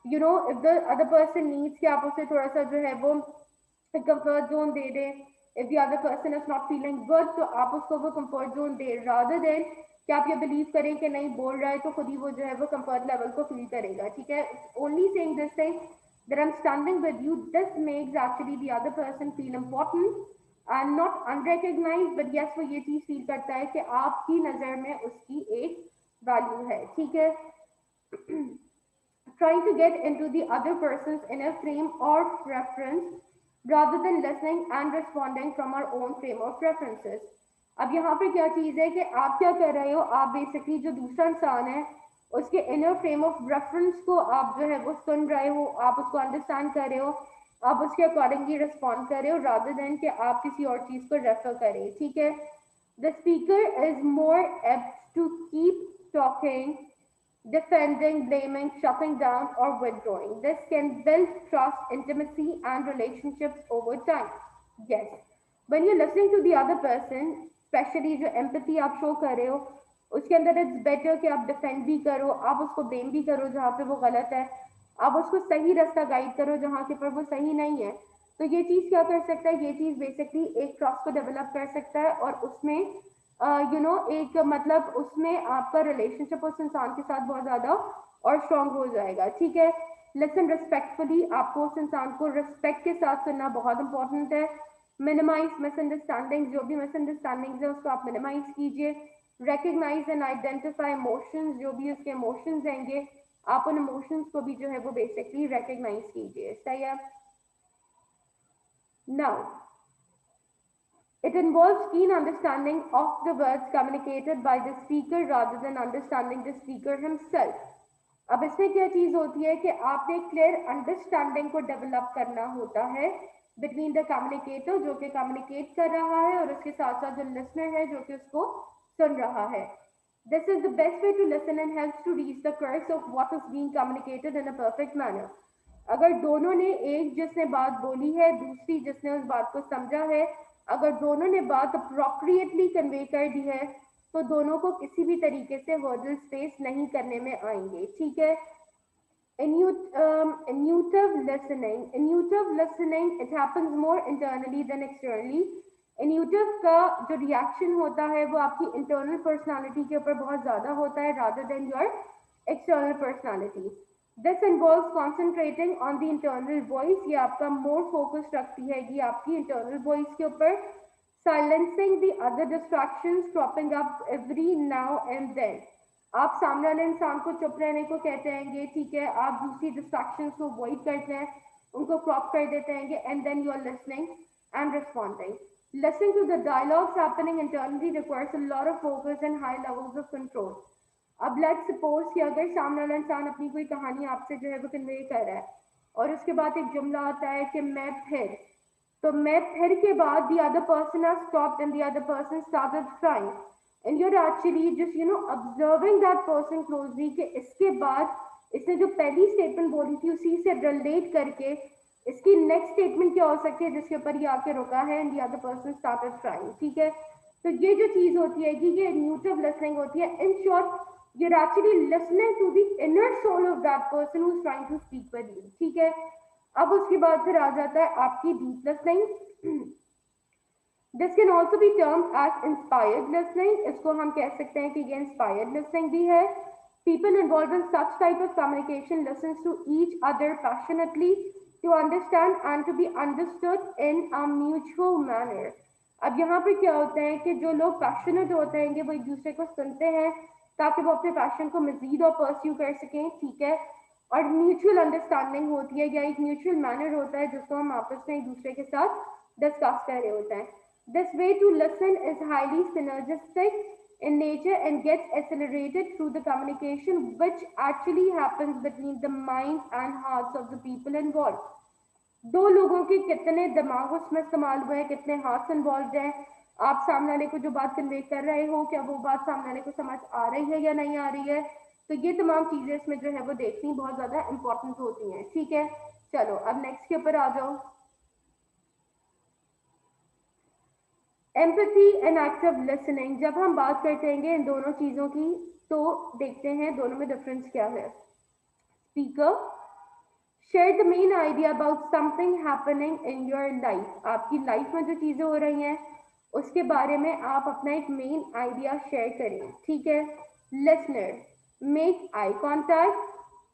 A: you know if the other person needs कि आप उसे थोड़ा सा जो है वो कंफर्ट जोन दे दें. If the other person is not feeling good, तो आप उसको वो कंफर्ट जोन दे, रादर देन कि आप ये बिलीव करें कि नहीं बोल रहा है तो खुद ही वो जो है वो कंफर्ट लेवल को फील करेगा. ठीक है? Only saying this thing that I'm standing with you, this makes actually the other person feel important and not unrecognized, but yes, वो ये चीज फील करता है कि आपकी नजर में उसकी एक वैल्यू है. ठीक है? Trying to get into the other person's inner frame or preference rather than listening and responding from our own frame of preferences. अब यहाँ पे क्या चीज है कि आप क्या कर रहे हो? आप बेसिकली जो दूसरा इंसान है उसके इनर फ्रेम ऑफ रेफरेंस को आप जो है वो सुन रहे हो, आप उसको अंडरस्टैंड कर रहे हो, आप उसके अकॉर्डिंगली रिस्पॉन्ड कर रहे हो, रादर देन कि आप किसी और चीज को रेफर करें. ठीक है? The speaker is more apt to keep talking, defending, blaming, shutting down, or withdrawing. This can build trust, intimacy, and relationships over time. Yes, when you're listening to the other person, especially जो empathy आप show कर रहे हो, उसके अंदर it's better कि आप defend भी करो, आप उसको ब्लेम भी करो जहाँ पे वो गलत है, आप उसको सही रास्ता गाइड करो जहाँ के पर वो सही नहीं है. तो ये चीज क्या कर सकता है? ये चीज बेसिकली एक ट्रस्ट को डेवलप कर सकता है और उसमें एक मतलब उसमें आपका रिलेशनशिप उस इंसान के साथ बहुत ज्यादा और स्ट्रांग हो जाएगा. ठीक है? लिसन रिस्पेक्टफुली, आपको उस इंसान को रिस्पेक्ट के साथ सुनना बहुत इंपॉर्टेंट है। मिनिमाइज मिसअंडरस्टैंडिंग, जो भी मिसअंडरस्टैंडिंग्स है उसको आप मिनिमाइज कीजिए। रिकग्नाइज एंड आइडेंटिफाई इमोशंस, जो भी उसके इमोशंस होंगे आप उन इमोशंस को भी जो है वो बेसिकली रिकग्नाइज कीजिए। सही है। Now it involves keen understanding of the words communicated by the speaker rather than understanding the speaker himself. अब इसमें क्या चीज होती है कि आपने क्लियर अंडरस्टैंडिंग को डेवलप करना होता है बिटवीन द कम्युनिकेटर जो कि कम्युनिकेट कर रहा है और उसके साथ साथ जो लिसनर है जो कि उसको सुन रहा है। This is the best way to listen and helps to reach the crux of what is being communicated in a perfect manner. अगर दोनों ने, एक जिसने बात बोली है दूसरी जिसने उस बात को समझा है, अगर दोनों ने बात अप्रोप्रिएटली कन्वे कर दी है तो दोनों को किसी भी तरीके से हर्डल्स फेस नहीं करने में आएंगे। ठीक है। Intuitive listening. Intuitive listening, it happens more internally than externally. Intuitive का जो रिएक्शन होता है वो आपकी इंटरनल पर्सनालिटी के ऊपर बहुत ज्यादा होता है rather than your external personality. This involves concentrating on the internal voice. ये आपका more focus रखती है कि आपकी internal voice के ऊपर, silencing the other distractions cropping up every now and then. आप सामने वाले इंसान को चुप रहने को कहते हैं, ठीक है, आप दूसरी डिस्ट्रैक्शंस को अवॉइड करते हैं, उनको क्रॉप कर देते हैं, and then you are listening and responding. Listening to the dialogues happening internally requires a lot of focus and high levels of control. अब लेट्स सपोज कि अगर सामने वाला इंसान अपनी कोई कहानी आपसे जो है वो कन्वे कर रहा है और उसके बाद एक जुमला आता है कि मैं फिर, तो मैं फिर के बाद the other person has stopped and the other person started crying and you're actually just observing that person closely कि इसके बाद इसने जो पहली स्टेटमेंट बोली थी उसी से रिलेट करके इसकी नेक्स्ट स्टेटमेंट क्या हो सकती है जिसके ऊपर ये आके रुका है and the other person started crying. ठीक है। तो ये जो चीज होती है कि ये न्यूट्रल लिसनिंग होती है। In short you're actually listening to the inner soul of that person who's trying to speak with you। ठीक है। अब उसके बाद फिर आ जाता है आपकी deep listening. This can also be termed as inspired listening. इसको हम कह सकते हैं कि ये inspired listening भी है। People involved in such type of communication listens to each other passionately to understand and to be understood in a mutual manner. अब यहाँ पे क्या होता है कि जो लोग पैशनेट होते हैं वो एक दूसरे को सुनते हैं ताकि वो अपने पैशन को मजीद और परस्यू कर सकें। ठीक है। और म्यूचुअल अंडरस्टैंडिंग होती है या एक म्यूचुअल मैनर होता है जिसको हम आपस में एक दूसरे के साथ डिस्कस कर रहे होते हैं। This way to listen is highly synergistic in nature and gets accelerated through the communication which actually happens between the minds and hearts of the people involved. दो लोगों के कितने दिमाग उसमें इस्तेमाल हुए हैं, कितने हाथ इन्वॉल्व हैं, आप सामने वाले को जो बात कन्वे कर रहे हो क्या वो बात सामने वाले को समझ आ रही है या नहीं आ रही है। तो ये तमाम चीजें इसमें जो है वो देखनी बहुत ज्यादा इंपॉर्टेंट होती हैं। ठीक है। चलो अब नेक्स्ट के ऊपर आ जाओ। एम्पैथी एंड एक्टिव लिसनिंग, जब हम बात करते हैं इन दोनों चीजों की तो देखते हैं दोनों में डिफरेंस क्या है। Speaker share the main idea about something happening in your life, आपकी लाइफ में जो चीजें हो रही हैं उसके बारे में आप अपना एक मेन आइडिया शेयर करें। ठीक है। लिसनर मेक आई कॉन्टैक्ट,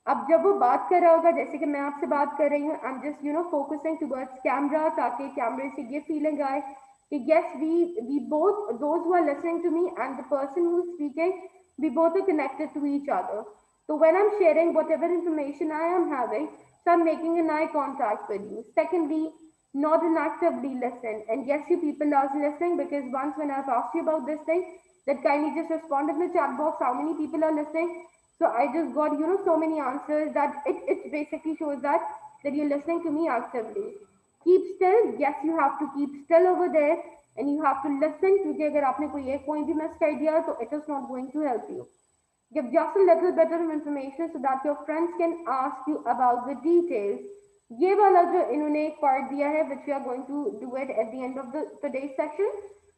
A: अब जब वो बात कर रहा होगा जैसे कि मैं आपसे बात कर रही हूँ, आई am just focusing towards camera ताकि कैमरे से ये फीलिंग आए yes, we both, those who are listening to me and the person who is speaking, we both are connected to each other. So when I'm sharing whatever information I am having, so I'm making an eye contact with you. Secondly, not inactively listen. And yes, you people are listening because once when I've asked you about this thing, that kindly just respond in the chat box how many people are listening. So I just got so many answers that it basically shows that you're listening to me actively. Keep still, yes you have to keep still over there and you have to listen क्योंकि अगर आपने कोई एक point भी miss कर दिया तो it is not going to help you. Give just a little bit of information so that your friends can ask you about the details. ये वाला जो इन्होंने एक पार्ट दिया है which we are going to do it at the end of the today's section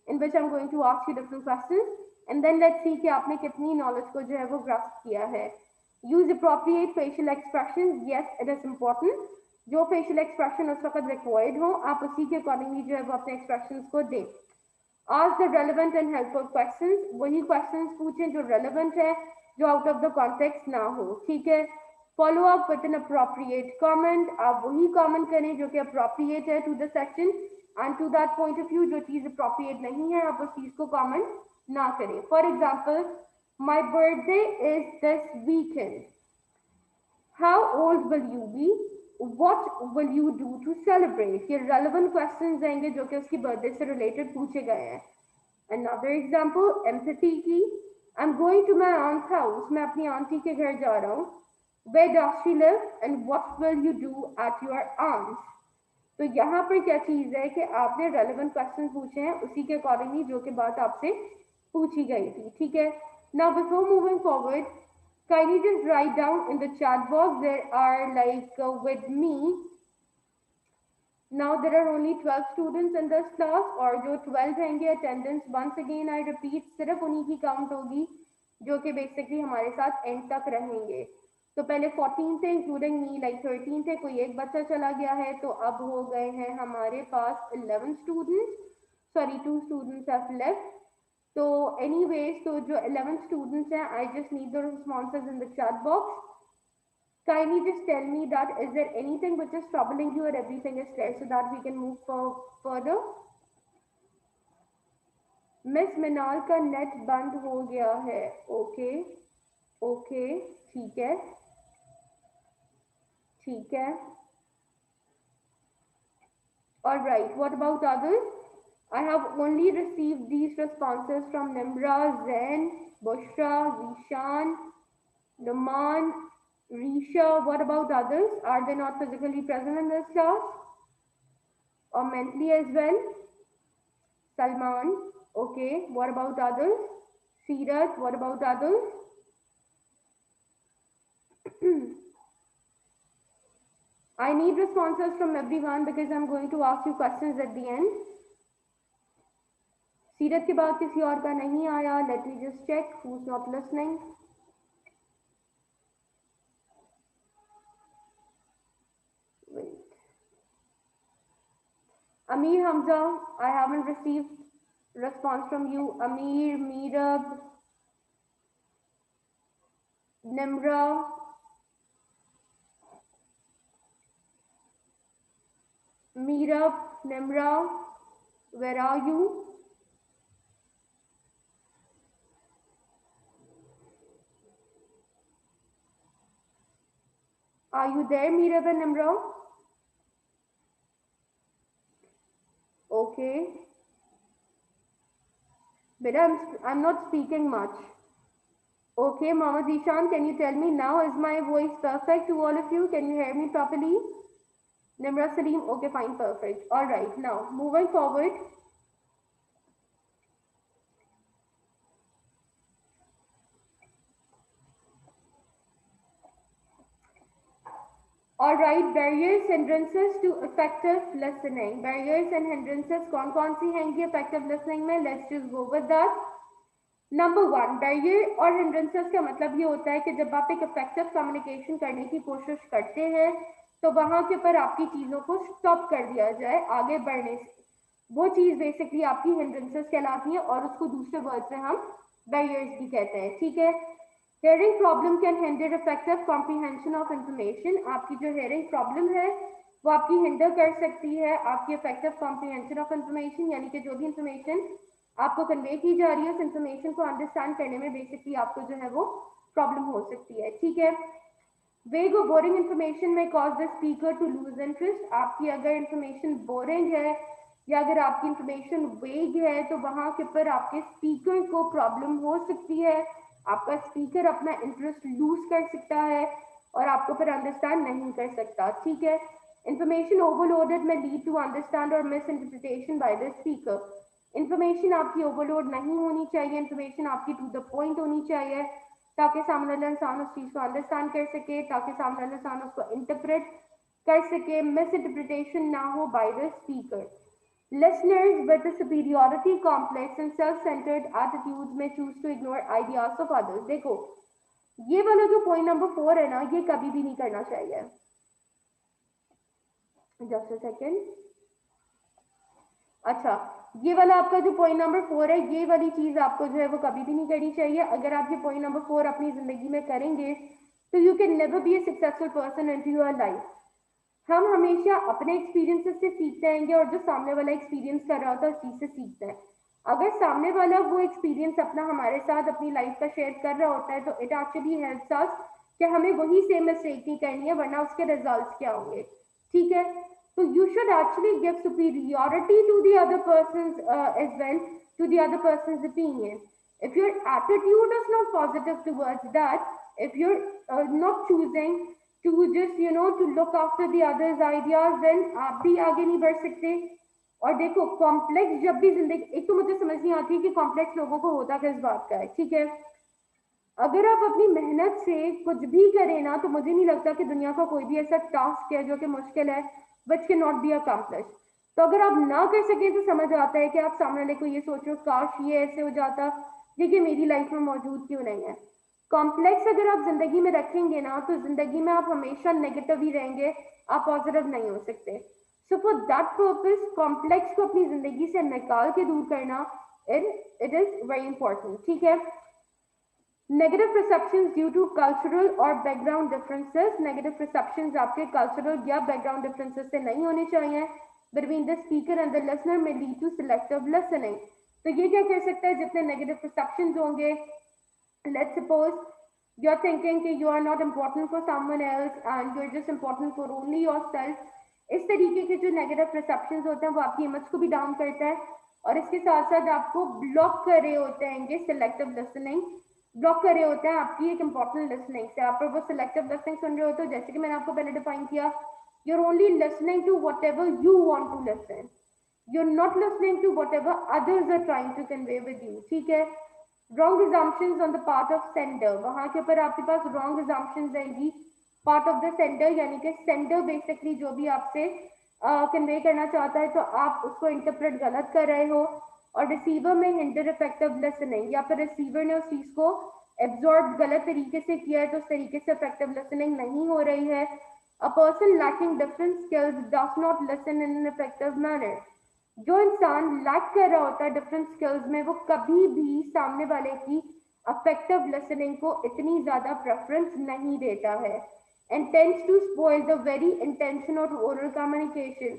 A: in which I'm going to ask you different questions and then let's see कि आपने कितनी नॉलेज को जो है वो ग्रास्प किया है। Use appropriate facial expressions, yes it is important. जो फेशियल एक्सप्रेशन उस वक्त रिक्वायर्ड हो आप उसी के अकॉर्डिंगली जो है वो अपने एक्सप्रेशन को दें। Ask the relevant and helpful questions, वही क्वेश्चंस पूछें जो रेलेवेंट है, जो आउट ऑफ द कॉन्टेक्स्ट ना हो। ठीक है। Follow up with an appropriate comment, आप वही कमेंट करें जो कि अप्रोप्रिएट है to the section and to that point of view. जो चीज अप्रोप्रिएट नहीं है आप उस चीज को कमेंट ना करें। For example, my birthday is this weekend, how old will you be, what will you do to celebrate. ये रेलेवेंट क्वेश्चंस देंगे जो कि उसकी बर्थडे से रिलेटेड पूछे गए हैं। Another example, empathy की, I'm going to my aunt's house, मैं अपनी आंटी के घर जा रहा हूँ। Where does she live and what will you do at your aunt's? तो यहाँ पर क्या चीज है कि आपने रेलेवेंट क्वेश्चन पूछे हैं उसी के अकॉर्डिंगली जो कि बात आपसे पूछी गई थी, ठीक है। Now before moving forward, kindly just write down in the chat box there are like with me now there are only 12 students in this class और जो 12 रहेंगे attendance once again I repeat सिर्फ उन्हीं की काउंट होगी जो कि basically हमारे साथ एंड तक रहेंगे। तो पहले 14 थे इंक्लूडिंग मी, लाइक 13 थे, कोई एक बच्चा चला गया है तो अब हो गए हैं हमारे पास 11 students, sorry 2 students have left. तो एनीवेज तो जो 11 स्टूडेंट्स हैं I just need the responses in the chat box. Kindly just tell me that is there anything which is troubling you or everything is clear so that we can move further. Miss Minal का net बंद हो गया है। Okay okay ठीक है ठीक है। All right, what about others? I have only received these responses from Nimra, Zain, Bushra, Zishan, Numan, Risha. What about others? Are they not physically present in this class or mentally as well? Salman, okay. What about others? Sirat, what about others? I need responses from everyone because I'm going to ask you questions at the end. सीरत के बाद किसी और का नहीं आया। Let me just check who's not listening. Wait. Amir Hamza, I haven't received response from you. Amir, Mirab, Nimra, Mirab, Nimra, where are you? Are you there, Mirab and Nimra? Okay. But I'm not speaking much. Okay, Mohammed Ishan, can you tell me now, is my voice perfect to all of you? Can you hear me properly? Nimra Salim, okay, fine, perfect. All right, now moving forward. All right, barriers, hindrances to effective listening. Barriers and hindrances कौन सी हैंगी effective listening में? Let's just go with that. Number 1, barrier और hindrances का मतलब ये होता है कि जब आप एक इफेक्टिव कम्युनिकेशन करने की कोशिश करते हैं तो वहां के ऊपर आपकी चीजों को स्टॉप कर दिया जाए आगे बढ़ने से, वो चीज बेसिकली आपकी हिंड्रेंसेस कहलाती है और उसको दूसरे वर्ड में हम बैरियर्स भी कहते हैं, ठीक है। Hearing problem can hinder effective comprehension of information. आपकी जो हेयरिंग प्रॉब्लम है वो आपकी हिंडर कर सकती है आपकी इफेक्टिव कॉम्प्रीहेंशन ऑफ इंफॉर्मेशन, यानी कि जो भी इंफॉर्मेशन आपको कन्वे की जा रही है उस इंफॉर्मेशन को अंडरस्टैंड करने में बेसिकली आपको जो है वो प्रॉब्लम हो सकती है, ठीक है। वेग और बोरिंग इंफॉर्मेशन में cause the speaker to lose interest. आपकी अगर इंफॉर्मेशन बोरिंग है या अगर आपकी इंफॉर्मेशन वेग है तो वहां के ऊपर आपके स्पीकर को प्रॉब्लम हो सकती है, आपका स्पीकर अपना इंटरेस्ट लूज कर सकता है और आपको फिर अंडरस्टैंड नहीं कर सकता, ठीक है। इंफॉर्मेशन ओवरलोडेड में लीड टू अंडरस्टैंड और miss interpretation by the speaker. Information आपकी ओवरलोड नहीं होनी चाहिए, इंफॉर्मेशन आपकी टू द पॉइंट होनी चाहिए ताकि सामने वाला इंसान उस चीज को अंडरस्टैंड कर सके, ताकि सामने वाला इंसान उसको इंटरप्रेट कर सके, मिस इंटरप्रिटेशन ना हो by the speaker. Listeners with a superiority complex and self-centered attitudes may choose to ignore ideas of others. देखो ये वाला जो पॉइंट नंबर 4 है ना, ये कभी भी नहीं करना चाहिए। Just a second. अच्छा, ये वाला आपका जो पॉइंट नंबर 4 है, ये वाली चीज आपको जो है वो कभी भी नहीं करनी चाहिए। अगर आप ये पॉइंट नंबर 4 अपनी जिंदगी में करेंगे तो you can never be a successful person in to your life. हम हमेशा अपने एक्सपीरियंसेस से सीखते रहेंगे और जो सामने वाला एक्सपीरियंस कर रहा होता है उस चीज से सीखते हैं। अगर सामने वाला वो एक्सपीरियंस अपना हमारे साथ अपनी लाइफ का शेयर कर रहा होता है तो इट एक्चुअली हेल्प्स अस कि हमें वही सेम मिस्टेक नहीं करनी है, वरना उसके रिजल्ट्स क्या होंगे। ठीक है, तो you should actually give superiority to the other person as well, to the other person opinion. if your attitude is not positive towards that, if you're not choosing to just to look after the others ideas, then आप भी आगे नहीं बढ़ सकते। और देखो complex जब भी जिंदगी, एक तो मुझे समझ नहीं आती कि कॉम्प्लेक्स लोगों को होता किस बात का है। ठीक है, अगर आप अपनी मेहनत से कुछ भी करें ना, तो मुझे नहीं लगता कि दुनिया का कोई भी ऐसा टास्क है जो कि मुश्किल है which can not be accomplish. तो अगर आप ना कर सके तो समझ आता है कि आप सामने वाले को ये सोचो काश ये ऐसे हो जाता, लेकिन मेरी लाइफ में मौजूद क्यों नहीं है। कॉम्प्लेक्स अगर आप जिंदगी में रखेंगे ना, तो जिंदगी में आप हमेशा नेगेटिव ही रहेंगे, आप पॉजिटिव नहीं हो सकते। So for that purpose complex को अपनी जिंदगी से निकाल के दूर करना इट इज वेरी इंपॉर्टेंट। ठीक है, negative perceptions due to cultural और बैकग्राउंड डिफरेंसेस। नेगेटिव परसेप्शंस आपके कल्चरल या बैकग्राउंड डिफरेंसेस से नहीं होने चाहिए between the speaker and the listener में लीड टू सिलेक्टिव लिसनिंग। तो ये क्या कह सकता है, जितने नेगेटिव परसेप्शंस होंगे, let's suppose you are thinking कि you are not important for someone else and you are just important for only yourself. इस तरीके के जो नेगेटिव परसेप्शंस होते हैं वो आपकी इमेज को भी डाउन करता है और इसके साथ साथ आपको ब्लॉक कर रहे होते हैं ये सिलेक्टिव लिसनिंग, ब्लॉक कर रहे होते हैं आपकी एक इंपॉर्टेंट लिसनिंग से। आप वो सिलेक्टिव लिसनिंग सुन रहे हो तो जैसे कि मैंने आपको पहले डिफाइन किया, you're only listening to whatever you want to listen, you're not listening to whatever others are trying to convey with you। ठीक है, wrong assumptions on the part of sender, वहां के ऊपर आपके पास wrong assumptions आएंगी part of the sender, यानी कि sender basically जो भी आपसे कन्वे करना चाहता है तो आप उसको इंटरप्रेट गलत कर रहे हो। और रिसीवर में हिंडर इफेक्टिव लिसनिंग, या फिर रिसीवर ने उस चीज को एब्जॉर्ब गलत तरीके से किया है तो उस तरीके से इफेक्टिव लिसनिंग नहीं हो रही है। A person lacking different skills does not listen in an effective manner। जो इंसान लैक कर रहा होता है डिफरेंट स्किल्स में, वो कभी भी सामने वाले की अफेक्टिव लिसनिंग को इतनी ज्यादा प्रेफरेंस नहीं देता है and tends to spoil the very intention of oral communication।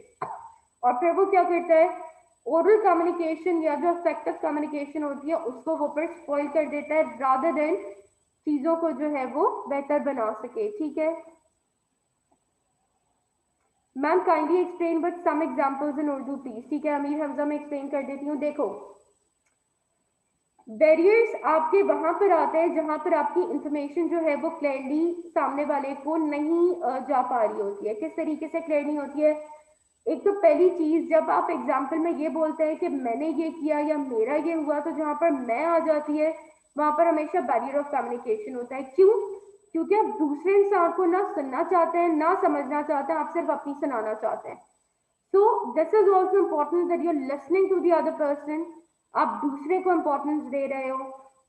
A: और फिर वो क्या करता है, ओरल कम्युनिकेशन या जो इफेक्टिव कम्युनिकेशन होती है उसको वो फिर स्पॉइल कर देता है रादर देन चीजों को जो है वो बेहतर बना सके। ठीक है ma'am, kindly explain with some examples in Urdu please. ठीक है अमीर हमजा, मैं एक्सप्लेन कर देती हूँ। देखो बैरियर्स आपके वहां पर आते हैं जहां पर आपकी इंफॉर्मेशन जो है वो क्लियरली सामने वाले को नहीं जा पा रही होती है। किस तरीके से क्लियर नहीं होती है, एक तो पहली चीज जब आप एग्जाम्पल में ये बोलते हैं कि मैंने ये किया या मेरा ये हुआ, तो जहां पर मैं आ जाती है वहां पर हमेशा बैरियर ऑफ कम्युनिकेशन होता है। क्यों? क्योंकि आप दूसरे इंसान को ना सुनना चाहते हैं ना समझना चाहते हैं, आप सिर्फ अपनी सुनाना चाहते हैं। So this is also important that you are listening to the other person. आप दूसरे को इम्पोर्टेंस दे रहे हो,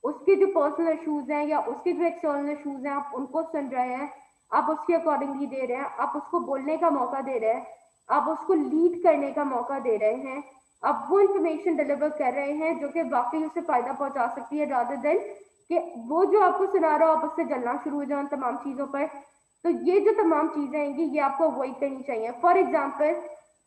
A: उसके जो पर्सनल इशूज हैं या उसके जो एक्सटर्नल इशूज हैं आप उनको सुन रहे हैं, आप उसके अकॉर्डिंगली दे रहे हैं, आप उसको बोलने का मौका दे रहे हैं, आप उसको लीड करने का मौका दे रहे हैं, आप वो इंफॉर्मेशन डिलीवर कर रहे हैं जो कि वाकई उसे फायदा पहुंचा सकती है रादर देन कि वो जो आपको सुना रहा हो आप उससे जलना शुरू हो जाए तमाम चीजों पर। तो ये जो तमाम चीजें आएंगी ये आपको अवॉइड करनी चाहिए। फॉर एग्जाम्पल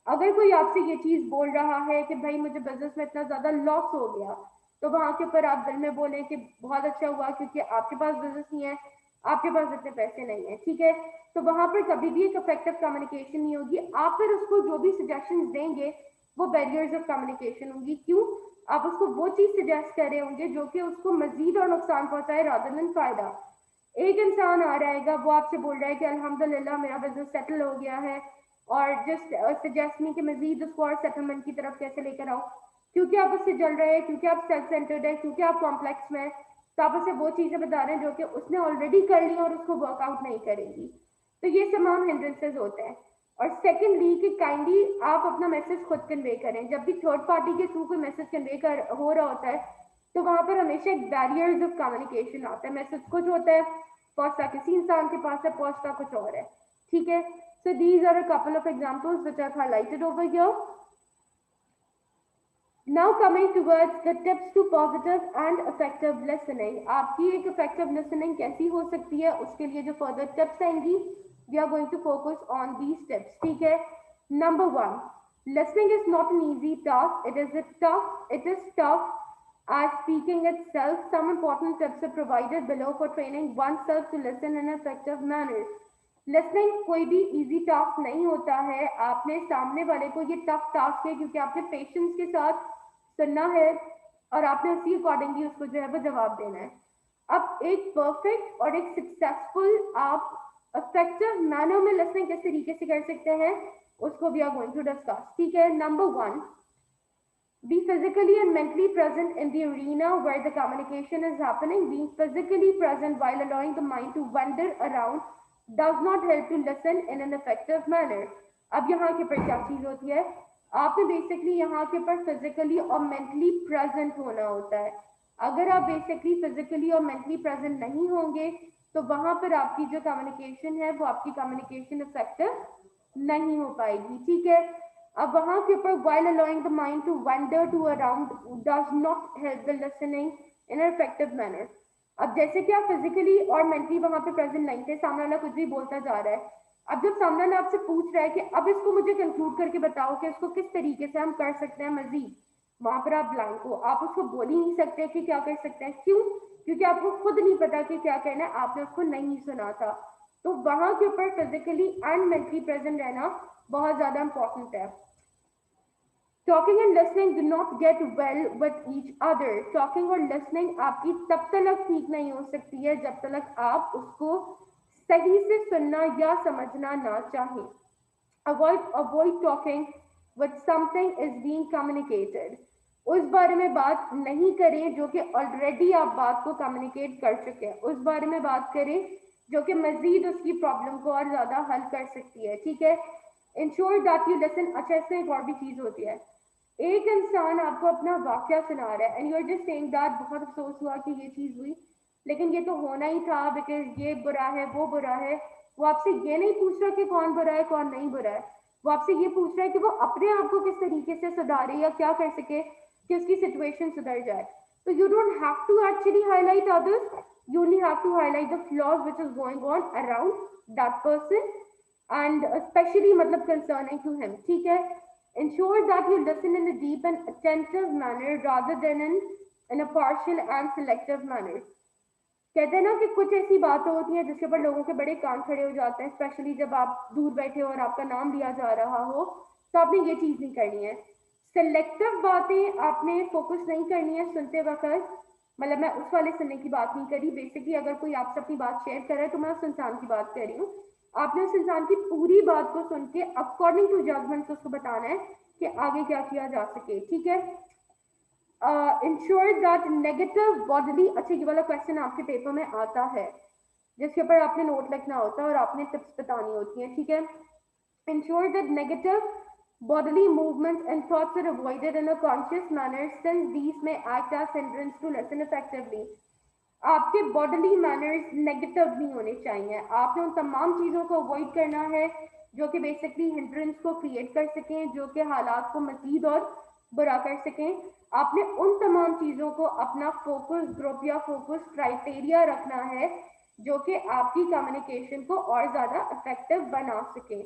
A: अगर कोई आपसे ये चीज बोल रहा है कि भाई मुझे बिजनेस में इतना ज्यादा लॉस हो गया, तो वहां के ऊपर आप दिल में बोले कि बहुत अच्छा हुआ क्योंकि आपके पास बिजनेस नहीं है, आपके पास इतने पैसे नहीं है। ठीक है, तो वहां पर कभी भी एक इफेक्टिव कम्युनिकेशन नहीं होगी। आप फिर उसको जो भी सजेशन देंगे वो बैरियर्स ऑफ कम्युनिकेशन होंगी। क्यों? आप उसको वो चीज सजेस्ट कर रहे होंगे जो कि उसको मजीद और नुकसान पहुंचाए रादर देन फायदा। एक इंसान आ रहेगा वो आपसे बोल रहा है कि अल्हम्दुलिल्लाह मेरा बिजनेस सेटल हो गया है और जस्ट सजेस्ट मी कि मजीद उसको और सेटलमेंट की तरफ कैसे लेकर आओ। क्योंकि आप उससे जल रहे हैं, क्योंकि आप सेल्फ सेंटर्ड है, क्योंकि आप कॉम्प्लेक्स में, तो आप उसे वो चीजें बता रहे हैं जो कि उसने ऑलरेडी कर ली और उसको वर्कआउट नहीं करेगी। तो ये तमाम हिंड्रेंसेज होते हैं। और सेकेंडली कि काइंडली आप अपना मैसेज खुद कन्वे करें। जब भी थर्ड पार्टी के थ्रू कोई मैसेज कन्वे कर हो रहा होता है तो वहां पर हमेशा एक बैरियर्स ऑफ कम्युनिकेशन आता है। मैसेज कुछ होता है, पहुंचता किसी इंसान के पास है, पहुंचता कुछ और है। ठीक है, so these are a couple of examples which I've highlighted over here। Now coming towards the tips to positive and effective listening, आपकी एक इफेक्टिव लिसनिंग कैसी हो सकती है, उसके लिए जो फर्दर टिप्स आएंगी, we are going to focus on these tips, ठीक है। Number one, listening is not an easy task. It is tough as speaking itself. Some important tips are provided below for training oneself to listen in an effective manner. Listening कोई भी easy task नहीं होता है, आपने सामने वाले को, ये टफ टास्क है क्योंकि आपने पेशेंस के साथ सुनना है और आपने उसी अकॉर्डिंगली उसको जो है वो जवाब देना है। अब एक परफेक्ट और एक सक्सेसफुल आप इफेक्टिव मैनर में लिसनिंग किस तरीके से कर सकते हैं, उसको we are going to discuss, ठीक है। Number one, be physically and mentally present in the arena where the communication is happening. Being physically present while allowing the mind to wander around does not help to listen in an effective manner. अब यहाँ के पर क्या चीज होती है, आपने basically यहाँ के पर फिजिकली और मेंटली प्रेजेंट होना होता है। अगर आप बेसिकली फिजिकली और मेंटली प्रेजेंट नहीं होंगे तो वहां पर आपकी जो कम्युनिकेशन है वो आपकी कम्युनिकेशन इफेक्टिव नहीं हो पाएगी, ठीक है। अब वहां के ऊपर while allowing the mind to wander to around does not help the listening in an effective manner. अब जैसे कि आप फिजिकली और मेंटली वहां पे प्रेजेंट नहीं थे, सामने वाला कुछ भी बोलता जा रहा है, अब जब सामने वाला आपसे पूछ रहा है कि अब इसको मुझे कंक्लूड करके बताओ कि इसको किस तरीके से हम कर सकते हैं मजीद, वहां पर आप ब्लैंक हो, आप उसको बोल ही नहीं सकते कि क्या कर सकते हैं। क्यों? क्योंकि आपको खुद नहीं पता कि क्या कहना है, आपने उसको नहीं सुना था। तो वहां के ऊपर फिजिकली एंड मेंटली प्रेजेंट रहना बहुत ज्यादा इंपॉर्टेंट है। Talking and listening do not get well with each other. Talking और लिसनिंग आपकी तब तक ठीक नहीं हो सकती है जब तक आप उसको सही से सुनना या समझना ना चाहें। Avoid talking with something is being communicated. उस बारे में बात नहीं करें जो कि ऑलरेडी आप बात को कम्युनिकेट कर चुके हैं, उस बारे में बात करें जो कि मजीद उसकी प्रॉब्लम को और ज्यादा हल कर सकती है, ठीक है। Ensure that you listen. अच्छा, इसमें एक और भी चीज होती है, एक इंसान आपको अपना वाक्य सुना रहा है and you are just saying that बहुत अफसोस हुआ कि ये चीज हुई, लेकिन ये तो होना ही था बिकॉज ये बुरा है वो बुरा है। वो आपसे ये नहीं पूछ रहा कि कौन बुरा है कौन नहीं बुरा है, वो आपसे ये पूछ रहा है कि वो अपने आप को किस तरीके से सुधारे या क्या कर सके कि उसकी सिचुएशन सुधर जाए। तो you don't have to actually highlight others, you only have to highlight the flaws which is going on around that person and especially मतलब concerning to him, ठीक है। ensure that you listen in a deep and attentive manner rather than in a partial and selective manner। कहते हैं ना कि कुछ ऐसी बातें होती हैं जिसके ऊपर लोगों के बड़े कान खड़े हो जाते हैं, स्पेशली जब आप दूर बैठे हो और आपका नाम लिया जा रहा हो, तो आपने ये चीज नहीं करनी है। सिलेक्टिव बातें आपने फोकस नहीं करनी है सुनते वक्त, मतलब मैं उस वाले सुनने की बात नहीं करी, बेसिकली अगर कोई आपसे अपनी बात शेयर कर रहा है तो मैं उस इंसान की बात कर रही हूँ। आपने उस इंसान की पूरी बात को सुन के अकॉर्डिंग टू जजमेंट उसको बताना है कि आगे क्या किया जा सके, ठीक है। इंश्योर दैट नेगेटिव बॉडली, अच्छा ये वाला क्वेश्चन आपके पेपर में आता है जिसके ऊपर आपने नोट लिखना होता है और आपने टिप्स बतानी होती हैं, ठीक है। Ensure that negative bodily movements and thoughts are avoided in a conscious manner since these may act as hindrance to listen effectively। आपके बॉडली मैनर्स नेगेटिव नहीं होने चाहिए, आपने उन तमाम चीज़ों को अवॉइड करना है जो कि बेसिकली हिंड्रेंस को क्रिएट कर सकें, जो कि हालात को मजीद और बुरा कर सकें। आपने उन तमाम चीज़ों को अपना फोकस ग्रुप या फोकस क्राइटेरिया रखना है जो कि आपकी कम्युनिकेशन को और ज़्यादा इफेक्टिव बना सके।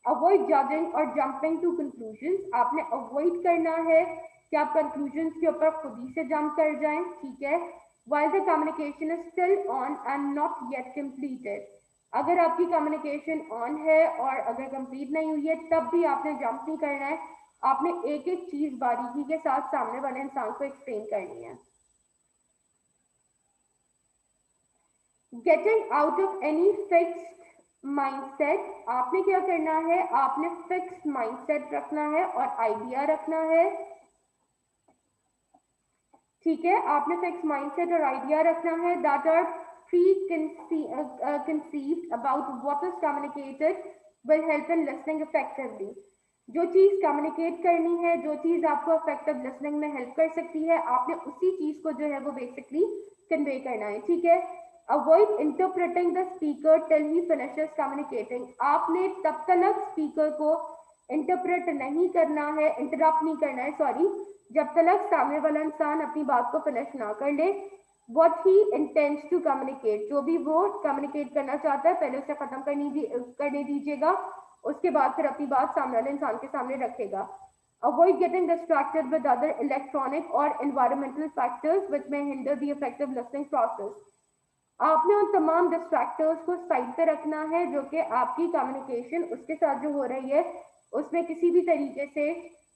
A: अवॉइड जजिंग और जंपिंग टू कंक्लूजन्स, आपने अवॉइड करना है कि आप कंक्लूजन्स के ऊपर खुद ही से जंप कर जाएं, ठीक है। while the communication is still on and not yet completed। अगर आपकी कम्युनिकेशन ऑन है और अगर कंप्लीट नहीं हुई है तब भी आपने जंप नहीं करना है, आपने एक एक चीज बारीकी के साथ सामने वाले इंसान को एक्सप्लेन करनी है। Getting out of any fixed mindset, आपने क्या करना है, आपने फिक्स्ड माइंडसेट रखना है और आइडिया रखना है, ठीक है। आपने फिक्स माइंडसेट और आइडिया रखना है that are conceived about what is communicated will help in listening effectively। जो चीज कम्युनिकेट करनी है, जो चीज आपको इफेक्टिव लिसनिंग में हेल्प कर सकती है, आपने उसी चीज को जो है वो बेसिकली कन्वे करना है, ठीक है। Avoid interpreting the speaker till he finishes communicating, आपने तब तक स्पीकर को इंटरप्रेट नहीं करना है, इंटरप्ट नहीं करना है, सॉरी, जब तक सामने वाला इंसान अपनी बात को फिनिश ना कर ले, what he intends to communicate, जो भी वो कम्युनिकेट करना चाहता है पहले उसे खत्म करने दीजिएगा, उसके बाद फिर अपनी बात सामने वाले इंसान के सामने रखेगा. Avoid getting distracted with other electronic or environmental factors which may hinder the effective listening process. आपने उन तमाम डिस्ट्रैक्टर्स को साइड पे रखना है जो कि आपकी कम्युनिकेशन उसके साथ जो हो रही है उसमें किसी भी तरीके से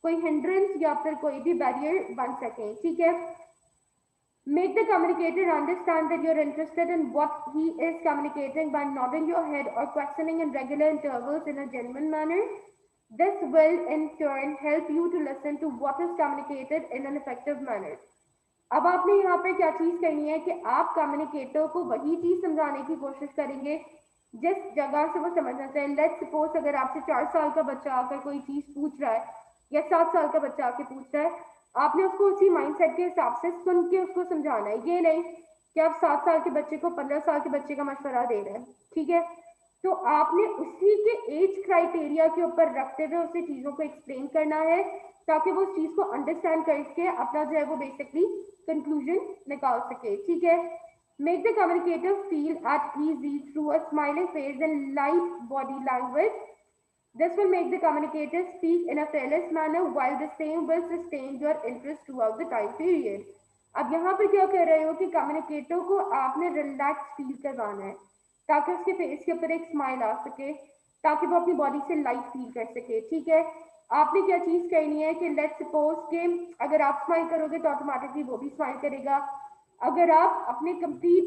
A: कोई हिंड्रेंस या फिर कोई भी बैरियर बन सके. ठीक है. Make the communicator understand that you're interested in what he is communicating by nodding your head or questioning in regular intervals in a genuine manner. This will in turn help you to listen to what is communicated in an effective manner. अब आपने यहाँ पे क्या चीज करनी है कि आप कम्युनिकेटर को वही चीज समझाने की कोशिश करेंगे जिस जगह से वो समझना चाहिए. लेट्स सपोज अगर आपसे 4 साल का बच्चा आकर कोई चीज पूछ रहा है या 7 साल का बच्चा आके पूछ रहा है, आपने उसको उसी माइंडसेट के हिसाब से सुन के उसको समझाना है. ये नहीं कि आप 7 साल के बच्चे को 15 साल के बच्चे का मशवरा दे रहे हैं. ठीक है. तो आपने उसी के एज क्राइटेरिया के ऊपर रखते हुए उसे चीजों को एक्सप्लेन करना है ताकि वो उस चीज को अंडरस्टैंड करके अपना जो है वो बेसिकली कंक्लूजन निकाल सके. ठीक है. Make the communicator feel at ease through a smiling face and light body language. This will make the communicator speak in a fearless manner while the same will sustain your interest throughout the time period. अब यहाँ पे क्या कर रहे हो कि communicator को आपने रिलैक्स फील करवाना है ताकि उसके फेस के ऊपर एक स्माइल आ सके, ताकि वो अपनी बॉडी से लाइट फील कर सके. ठीक है. आपने क्या चीज करनी है कि लेट्स सपोज के अगर आप स्माइल करोगे तो ऑटोमेटिकली वो भी स्माइल करेगा. अगर आप अपने कंप्लीट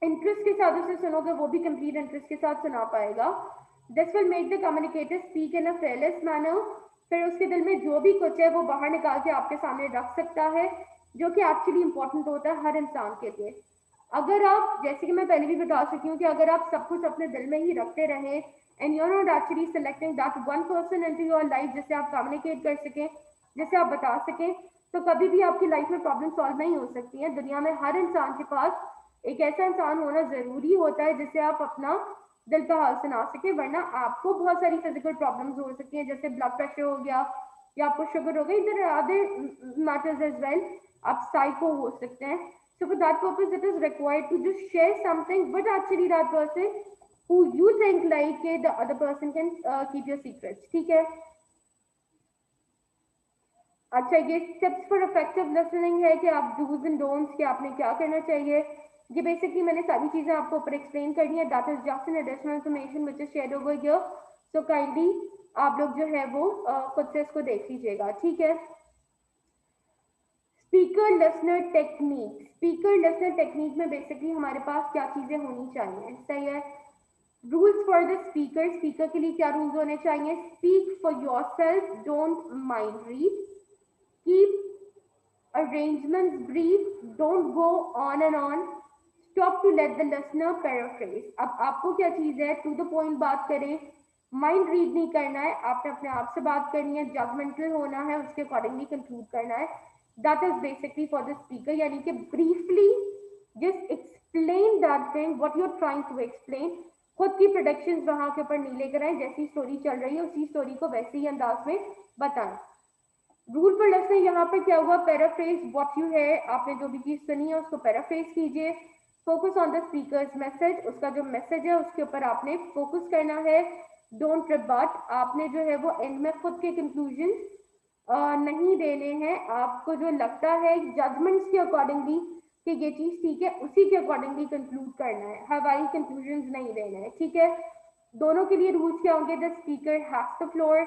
A: इंटरेस्ट के साथ उसे सुनोगे वो भी कंप्लीट इंटरेस्ट के साथ सुना पाएगा. This will make the communicator speak in a fearless manner. फिर उसके दिल में जो भी कुछ है वो बाहर निकाल के आपके सामने रख सकता है जो कि एक्चुअली इंपॉर्टेंट होता है हर इंसान के लिए. अगर आप, जैसे कि मैं पहले भी बता चुकी हूँ कि अगर आप सब कुछ अपने दिल में ही रखते रहें and you are not actually selecting that one person into your life जिससे आप कम्युनिकेट कर सकें, जिससे आप बता सकें, तो कभी भी आपकी लाइफ में प्रॉब्लम सॉल्व नहीं हो सकती है. दुनिया में हर इंसान के पास एक ऐसा इंसान होना जरूरी होता है जिससे आप अपना दिल का हाल सुना सके, वरना आपको बहुत सारी फिजिकल प्रॉब्लम्स हो सकती हैं जैसे ब्लड प्रेशर हो गया या आपको शुगर हो गई, there are other matters as well. आप साइको हो सकते हैं. So for that purpose, it is required to just share something with actually that person who you think like the other person can keep your secrets. ठीक है. अच्छा, ये tips for effective listening है कि आप डूज एंड डोंट्स कि आपने क्या करना चाहिए. ये बेसिकली मैंने सारी चीजें आपको ऊपर एक्सप्लेन करनी है. That is just an additional information which is shared over here. So kindly आप लोग जो है वो खुद से इसको देख लीजिएगा. ठीक है. Speaker listener technique. Speaker listener technique में बेसिकली हमारे पास क्या चीजें होनी चाहिए. सही है. Rules for the speaker. Speaker के लिए क्या रूल्स होने चाहिए. Speak for yourself, don't mind read, keep arrangements brief, don't go on and on, stop to let the listener paraphrase. अब आपको क्या चीज है, टू द पॉइंट बात करें, माइंड रीड नहीं करना है, आपने अपने आप से बात करनी है, जजमेंटल होना है, उसके अकॉर्डिंगली कंक्लूड करना है. That is basically for the speaker. यानी कि briefly just explain that thing what you're trying to explain. खुद की प्रोडक्शंस वहां के ऊपर नहीं लेकर आए, जैसी स्टोरी चल रही है उसी स्टोरी को वैसे ही अंदाज में बताएं. रूल फॉर लिसनिंग यहाँ पर क्या हुआ, पैराफ्रेज व्हाट यू है, आपने जो भी चीज सुनी है उसको पैराफ्रेज कीजिए. Focus on the speakers message, उसका जो मैसेज है उसके ऊपर आपने फोकस करना है. डोंट रिबट, आपने जो है वो एंड में खुद के कंक्लूजन नहीं देने हैं. आपको जो लगता है जजमेंट्स के अकॉर्डिंगली कि ये चीज ठीक है उसी के अकॉर्डिंगली कंक्लूड करना है, हवाई कंक्लूजन नहीं देना है. ठीक है. दोनों के लिए रूल्स क्या होंगे. The speaker has the floor,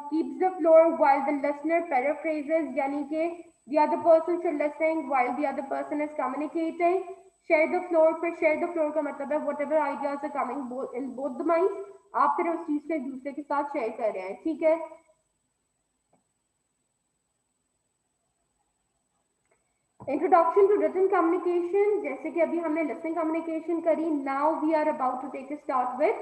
A: keeps the floor while the listener paraphrases, यानी कि the other person should listen while the other person is communicating. Share the floor. फिर share the floor का मतलब है whatever ideas are coming in both the minds, आप फिर उस चीज को एक दूसरे के साथ शेयर कर रहे हैं. ठीक है. Introduction to written communication. जैसे कि अभी हमने लिसनिंग कम्युनिकेशन करी, now we are about to take start with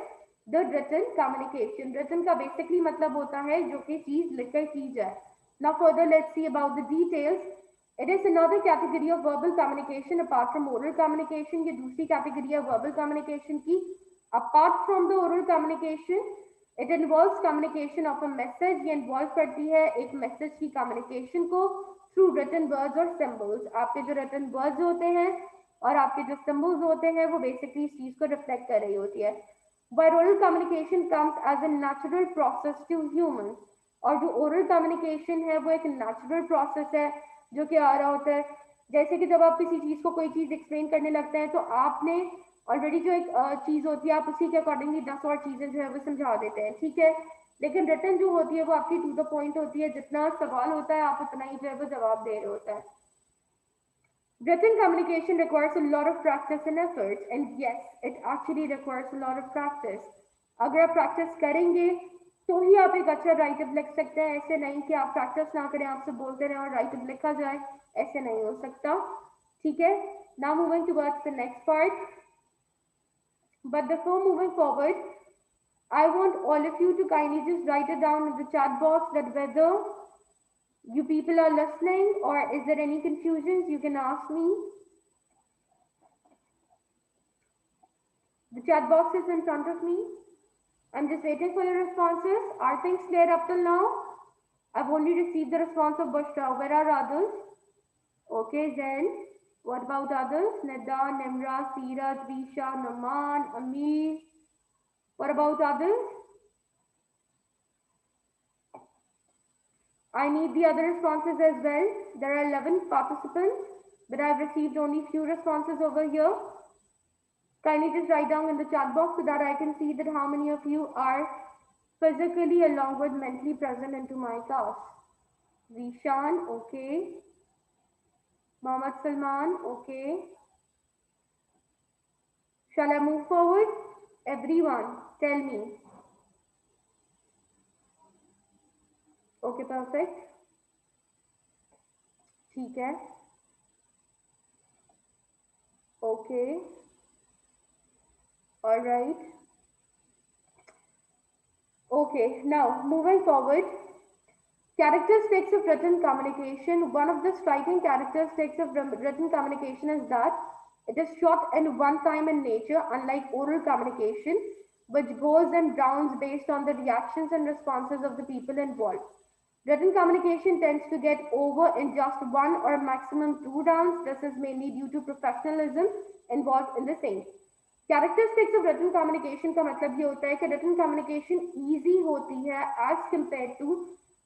A: the written communication. Written का बेसिकली मतलब होता है जो कि चीज लिखकर की जाए. Now further let's see about the details. It is another category of verbal communication apart from oral communication. ये दूसरी कैटेगरी है वर्बल कम्युनिकेशन की apart from the oral communication. It involves communication of a message, ये involve करती है एक message की communication को थ्रू रिटन वर्ड्स और सिंबल्स। आपके जो रिटन वर्ड्स होते हैं और आपके जो सिंबल्स होते हैं वो बेसिकली इस चीज को रिफ्लेक्ट कर रही होती है। By oral communication comes as a natural process to human, और जो ओरल कम्युनिकेशन है वो एक नेचुरल प्रोसेस है जो कि आ रहा होता है। जैसे कि जब आप किसी चीज को कोई चीज एक्सप्लेन करने लगते हैं तो आपने ऑलरेडी जो एक चीज होती है आप उसी के अकॉर्डिंगली 10 और चीजें जो है वो समझा देते हैं, ठीक है। लेकिन रिटर्न जो होती है वो आपकी टू द पॉइंट होती है, जितना सवाल होता है आप उतना ही जो है वो जवाब दे रहे होता है। Written communication requires a lot of practice and efforts, and yes, it actually requires a lot of practice. अगर आप प्रैक्टिस करेंगे तो ही आप एक अच्छा राइटअप लिख सकते हैं, ऐसे नहीं कि आप प्रैक्टिस ना करें, आपसे बोलते रहें और राइटअप लिखा जाए, ऐसे नहीं हो सकता, ठीक है। Now moving towards the next part, but before moving forward, I want all of you to kindly just write it down in the chat box that whether you people are listening or is there any confusions, you can ask me. The chat box is in front of me. I'm just waiting for your responses. Are things clear up till now? I've only received the response of Bushra. Where are others? Okay, then. What about others? Nida, Nimra, Seeraj, Risha, Naman, Amir. What about others? I need the other responses as well. There are 11 participants, but I've received only few responses over here. Kindly just write down in the chat box so that I can see that how many of you are physically along with mentally present into my class. Zishan, okay. Mohammad Salman, okay. Shall I move forward? Everyone, tell me. Okay, perfect. ठीक है. Okay. All right. Okay, now moving forward. Characteristics of written communication. One of the striking characteristics of written communication is that it is short and one time in nature, unlike oral communication, which goes in rounds based on the reactions and responses of the people involved. Written communication tends to get over in just one or maximum two rounds. This is mainly due to professionalism involved in the same. Characteristics of written communication का मतलब ये होता है कि written communication easy होती है as compare to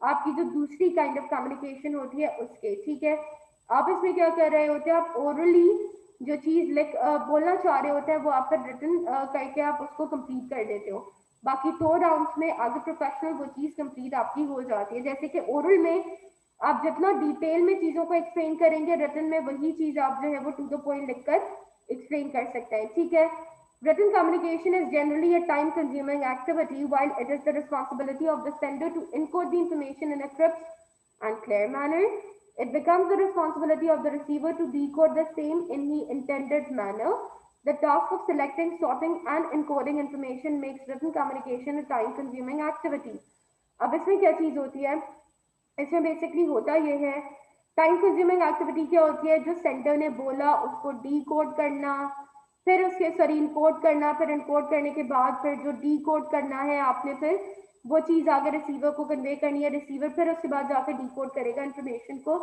A: आपकी जो दूसरी काइंड ऑफ कम्युनिकेशन होती है उसके, ठीक है। आप इसमें क्या कर रहे होते हैं, आप ओरली जो चीज बोलना चाह रहे होते हैं वो आप फिर रिटन करके आप उसको कंप्लीट कर देते हो। बाकी 2 राउंड्स में एज अ प्रोफेशनल वो चीज कंप्लीट आपकी हो जाती है। जैसे कि ओरल में आप जितना डिटेल में चीजों को एक्सप्लेन करेंगे, रिटन में वही चीज आप जो है वो टू द पॉइंट लिखकर एक्सप्लेन कर सकते हैं, ठीक है। Written communication is generally a time-consuming activity, while it is the responsibility of the sender to encode the information in a crisp and clear manner. It becomes the responsibility of the receiver to decode the same in the intended manner. The task of selecting, sorting, and encoding information makes written communication a time-consuming activity. अब इसमें क्या चीज होती है, इसमें basically होता ये है, टाइम कंज्यूमिंग एक्टिविटी क्या होती है, जो सेंटर ने बोला उसको डी कोड करना, फिर उसके सॉरी इनकोड करना, फिर इनकोड करने के बाद फिर जो डी कोड करना है आपने, फिर वो चीज आगे रिसीवर को कन्वे करनी है, रिसीवर फिर उसके बाद जाकर डी कोड करेगा इन्फॉर्मेशन को।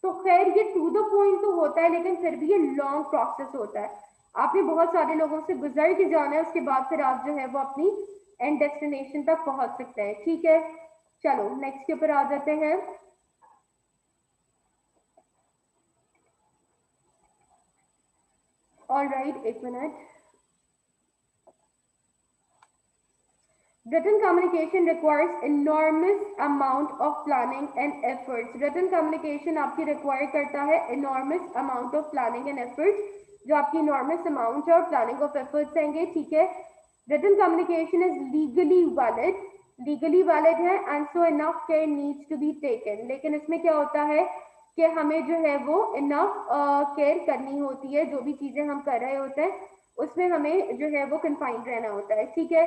A: तो खैर ये टू द पॉइंट तो होता है, लेकिन फिर भी ये लॉन्ग प्रोसेस होता है। आपने बहुत सारे लोगों से गुजर के जाना है, उसके बाद फिर आप जो है वो अपनी एंड डेस्टिनेशन तक पहुंच सकते हैं, ठीक है। चलो नेक्स्ट के ऊपर आ जाते हैं। ऑल राइट, एक minute. Written communication requires enormous amount of planning and efforts. Written communication आपकी require करता है enormous amount of planning and efforts, जो आपकी enormous amount है और planning of efforts हैंगे, ठीक है। Written communication is legally valid है and so enough care needs to be taken. लेकिन इसमें क्या होता है कि हमें जो है वो enough केयर करनी होती है, जो भी चीजें हम कर रहे होते हैं उसमें हमें जो है वो confined रहना होता है, ठीक है।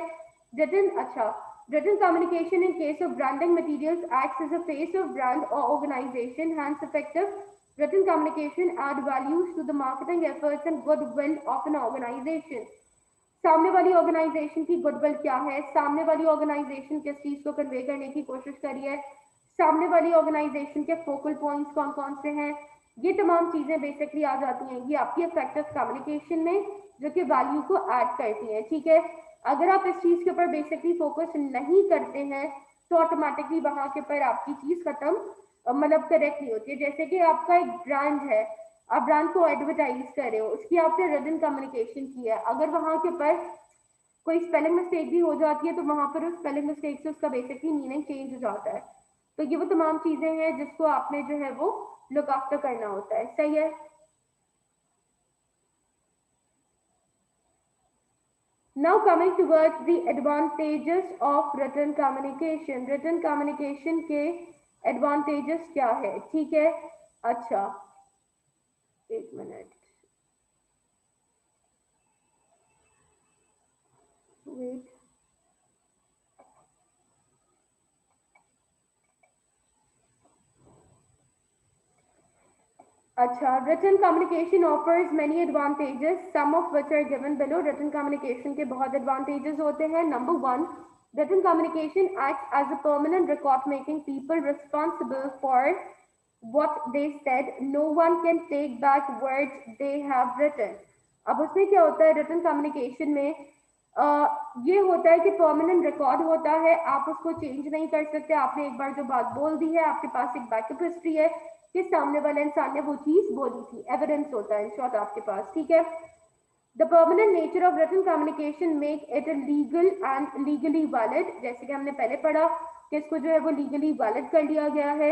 A: Written communication in case of branding materials acts as a face of brand or organization, hence effective written communication add values to the marketing efforts and goodwill of an organization. सामने वाली organisation की goodwill क्या है, सामने वाली organisation किस चीज को कन्वे करने की कोशिश करी है, सामने वाली ऑर्गेनाइजेशन के फोकल पॉइंट्स कौन कौन से हैं, ये तमाम चीजें बेसिकली आ जाती हैं ये आपकी इफेक्टिव कम्युनिकेशन में, जो कि वैल्यू को ऐड करती है। ठीक है, अगर आप इस चीज के ऊपर बेसिकली फोकस नहीं करते हैं तो ऑटोमेटिकली वहां के ऊपर आपकी चीज खत्म, मतलब करेक्ट नहीं होती है। जैसे कि आपका एक ब्रांड है, आप ब्रांड को एडवर्टाइज कर रहे हो, उसकी आपने रिटन कम्युनिकेशन की है, अगर वहां के ऊपर कोई स्पेलिंग मिस्टेक भी हो जाती है तो वहां पर उस स्पेलिंग मिस्टेक से उसका बेसिकली मीनिंग चेंज हो जाता है। तो ये वो तमाम चीजें हैं जिसको आपने जो है वो लुक आफ्टर करना होता है। सही है। Now coming towards the advantages of written communication, written communication के advantages क्या है? ठीक है, अच्छा एक मिनट वेट। अच्छा, written communication offers many advantages, some of which are given below. written communication के बहुत advantages होते हैं। Number one, written communication acts as a permanent record, making people responsible for what they said. No one can take back words they have written. अब उसमें क्या होता है written communication में, ये होता है कि परमानेंट रिकॉर्ड होता है, आप उसको चेंज नहीं कर सकते। आपने एक बार जो बात बोल दी है, आपके पास एक बैकअप हिस्ट्री है कि सामने वाले इंसान ने वो चीज बोली थी, एविडेंस होता है इन शॉर्ट आपके पास। ठीक है, the permanent nature of written communication make it legal and legally valid, जैसे कि हमने पहले पढ़ा कि इसको जो है वो लीगली वैलिड कर लिया गया है।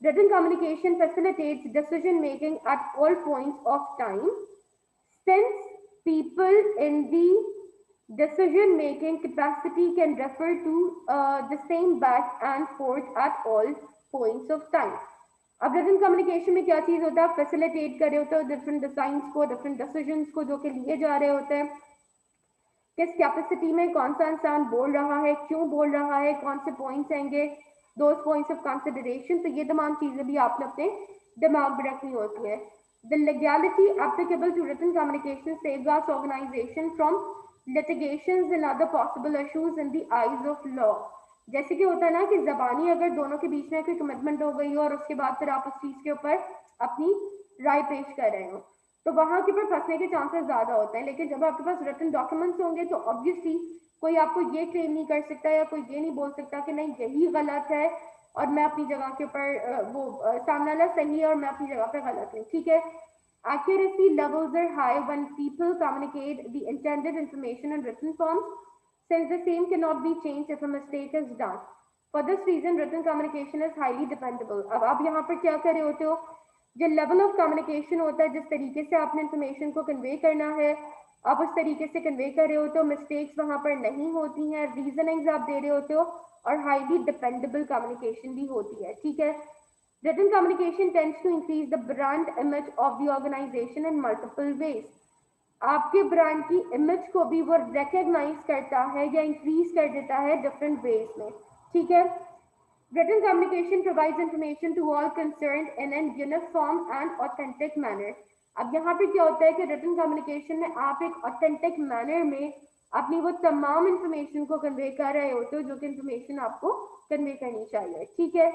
A: Written communication facilitates decision making at all points of time, since people in the decision making capacity can refer to the same back and forth at all points of time. अब written communication में क्या चीज होता है, facilitate कर रहे होते हो डिफरेंट डिजाइंस को, डिफरेंट डिसीजंस को जो कि लिए जा रहे होते हैं, किस कैपेसिटी में कौन सा इंसान बोल रहा है, क्यों बोल रहा है, कौन से पॉइंट्स आएंगे, दोज पॉइंट्स ऑफ कंसिडरेशन। तो ये तमाम चीजें भी आपने अपने दिमाग में रखनी होती है। The legality applicable to written communication safeguards organization from litigations and other possible issues in the eyes of law. जैसे कि होता है ना कि जबानी अगर दोनों के बीच में कोई कमिटमेंट हो गई हो और उसके बाद फिर आप उस चीज के ऊपर अपनी राय पेश कर रहे हो, तो वहां के ऊपर फंसने के चांसेस ज्यादा होते हैं। लेकिन जब आपके पास रिटन डॉक्यूमेंट्स होंगे तो ऑब्वियसली कोई आपको ये क्लेम नहीं कर सकता या कोई ये नहीं बोल सकता कि नहीं यही गलत है और मैं अपनी जगह के ऊपर सामने वाला सही है और मैं अपनी जगह पे गलत हूँ। ठीक है, accuracy levels are high when people communicate the intended information in written forms, since the same cannot be changed if a mistake is done. For this reason, written communication is highly dependable. अब आप यहाँ पर क्या कर रहे होते हो, जो लेवल ऑफ कम्युनिकेशन होता है, जिस तरीके से आपने इंफॉर्मेशन को कन्वे करना है, आप उस तरीके से कन्वे कर रहे होते हो, मिस्टेक्स वहां पर नहीं होती हैं, रीजनिंग्स आप दे रहे होते हो और हाईली डिपेंडेबल कम्युनिकेशन भी होती है। ठीक है, written communication tends to increase the brand image of the organization in multiple ways. आपके ब्रांड की इमेज को भी वो रिकॉग्नाइज करता है या इंक्रीज कर देता है डिफरेंट वेज में। ठीक है, written communication provides information to all concerned in an uniform and authentic manner. अब यहाँ पे क्या होता है कि written communication में आप एक authentic manner में अपनी वो तमाम इंफॉर्मेशन को कन्वे कर रहे होते हो जो कि इंफॉर्मेशन आपको कन्वे करनी चाहिए। ठीक है,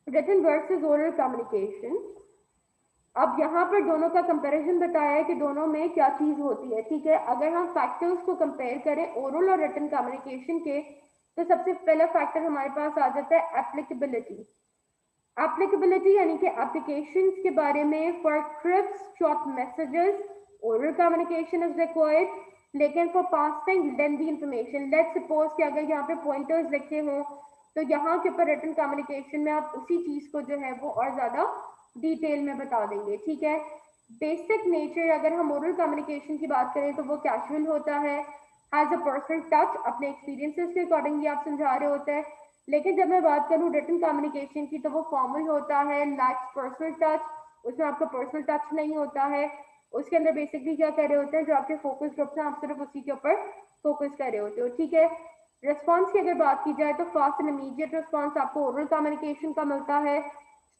A: written versus oral communication, अब यहाँ पर दोनों का कंपैरिजन बताया है कि दोनों में क्या चीज होती है। ठीक है, अगर हम फैक्टर्स को कंपेयर करें ओरल और रिटन कम्युनिकेशन के, तो सबसे पहला फैक्टर हमारे पास आ जाता है एप्लीकेबिलिटी। एप्लीकेबिलिटी यानी कि एप्लीकेशंस के बारे में, for crisp short messages oral communication is required, लेकिन for passing lengthy information, let's suppose कि अगर यहाँ पे पॉइंटर्स लिखे हों तो यहाँ के ऊपर रिटन कम्युनिकेशन में आप उसी चीज को जो है वो और ज्यादा डिटेल में बता देंगे। ठीक है, बेसिक नेचर अगर हम ओरल कम्युनिकेशन की बात करें तो वो कैजुअल होता है, हैज अ पर्सनल टच, अपने एक्सपीरियंसेस के अकॉर्डिंगली आप समझा रहे होते हैं। लेकिन जब मैं बात करूँ रिटन कम्युनिकेशन की तो वो फॉर्मल होता है, लैक्स पर्सनल टच, उसमें आपका पर्सनल टच नहीं होता है। उसके अंदर बेसिकली क्या कर रहे होते हैं, जो आपके फोकस ग्रुप हैं आप सिर्फ उसी के ऊपर फोकस कर रहे होते हो। ठीक है, रिस्पॉन्स की अगर बात की जाए तो फास्ट एंड इमीडिएट रिस्पॉन्स आपको ओरल कम्युनिकेशन का मिलता है,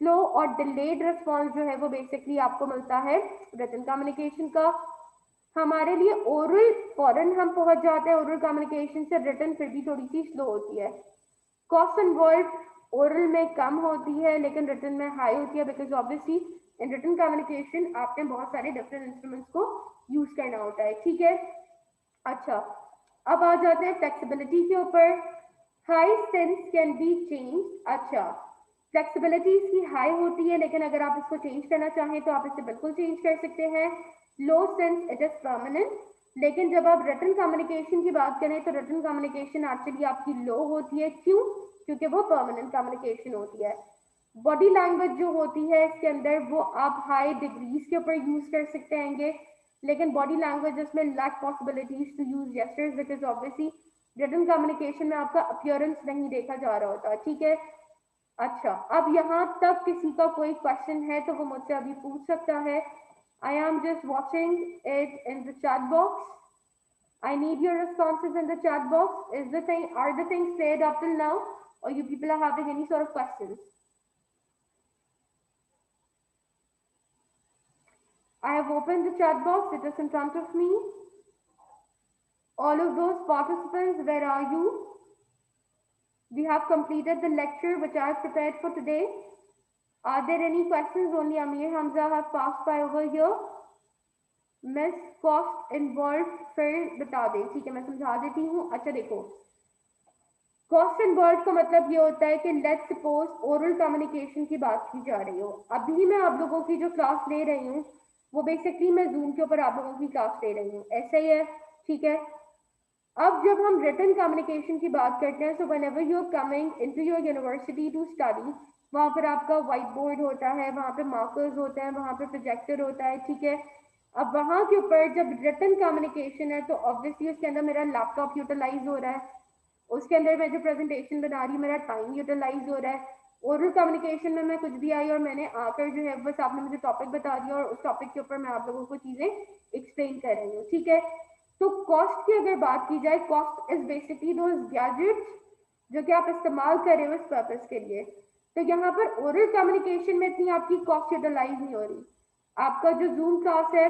A: स्लो और डिलेड रिस्पॉन्स जो है वो बेसिकली आपको मिलता है रिटन कम्युनिकेशन का। हमारे लिए ओरल फॉरन हम पहुंच जाते हैं ओरल कम्युनिकेशन से, रिटन फिर भी थोड़ी सी स्लो होती है। कॉस्ट इन्वॉल्व ओरल में कम होती है लेकिन रिटन में हाई होती है, because obviously in written communication आपने बहुत सारे डिफरेंट इंस्ट्रूमेंट्स को यूज करना होता है, ठीक है। अच्छा, अब आ जाते हैं फ्लेक्सिबिलिटी के ऊपर। High sense can be change. अच्छा, फ्लेक्सिबिलिटी इसकी हाई होती है लेकिन अगर आप इसको चेंज करना चाहें तो आप इसे बिल्कुल चेंज कर सकते हैं। लो सेंस इट इज परमानेंट। लेकिन जब आप रिटन कम्युनिकेशन की बात करें तो रिटन कम्युनिकेशन एक्चुअली आपकी लो होती है। क्यों? क्योंकि वो परमानेंट कम्युनिकेशन होती है। बॉडी लैंग्वेज जो होती है इसके अंदर वो आप हाई डिग्रीज के ऊपर यूज कर सकते हैं, लेकिन बॉडी लैंग्वेज में lack possibilities to use gestures, because obviously written communication में आपका अपीयरेंस नहीं देखा जा रहा होता, ठीक है। अच्छा, अब यहाँ तक किसी का कोई क्वेश्चन है तो वो मुझसे अभी पूछ सकता है। आई am just watching it in the chat box. I need your responses in the chat box. Are the things cleared up till now, or you people are having any sort of questions? I have opened the chat box. It is in front of me. All of those participants, where are you? We have completed the lecture which I have prepared for today. Are there any questions? Only Amir Hamza have passed by over here. Miss cost involve फिर बता दें, ठीक है मैं समझा देती हूँ। अच्छा देखो, कॉस्ट इन्वॉल्व का मतलब ये होता है कि लेट्स सपोज ओरल कम्युनिकेशन की बात की जा रही हो। अभी मैं आप लोगों की जो क्लास ले रही हूँ वो बेसिकली मैं जूम के ऊपर आप लोगों की क्लास ले रही हूँ, ऐसा ही है, ठीक है। अब जब हम रिटन कम्युनिकेशन की बात करते हैं, so whenever you are coming into your university to study, वहाँ पर आपका व्हाइट बोर्ड होता है, वहाँ पे मार्कर्स होते हैं, वहाँ पे प्रोजेक्टर होता है, ठीक है। अब वहाँ के ऊपर जब रिटन कम्युनिकेशन है तो ऑब्वियसली उसके अंदर मेरा लैपटॉप यूटिलाइज हो रहा है, उसके अंदर मैं जो प्रेजेंटेशन बना रही हूँ मेरा टाइम यूटिलाइज हो रहा है। ओरल कम्युनिकेशन में मैं कुछ भी आई और मैंने आकर जो है बस आपने मुझे टॉपिक बता दिया और उस टॉपिक के ऊपर मैं आप लोगों को चीजें एक्सप्लेन कर रही हूँ, ठीक है। तो कॉस्ट की अगर बात की जाए, cost is basically those gadgets जो कि आप इस्तेमाल कर रहे हो इस पर्पस के लिए। तो यहाँ पर ओरल कम्युनिकेशन में इतनी आपकी कॉस्ट यूटिलाइज नहीं हो रही। आपका जो जूम क्लास है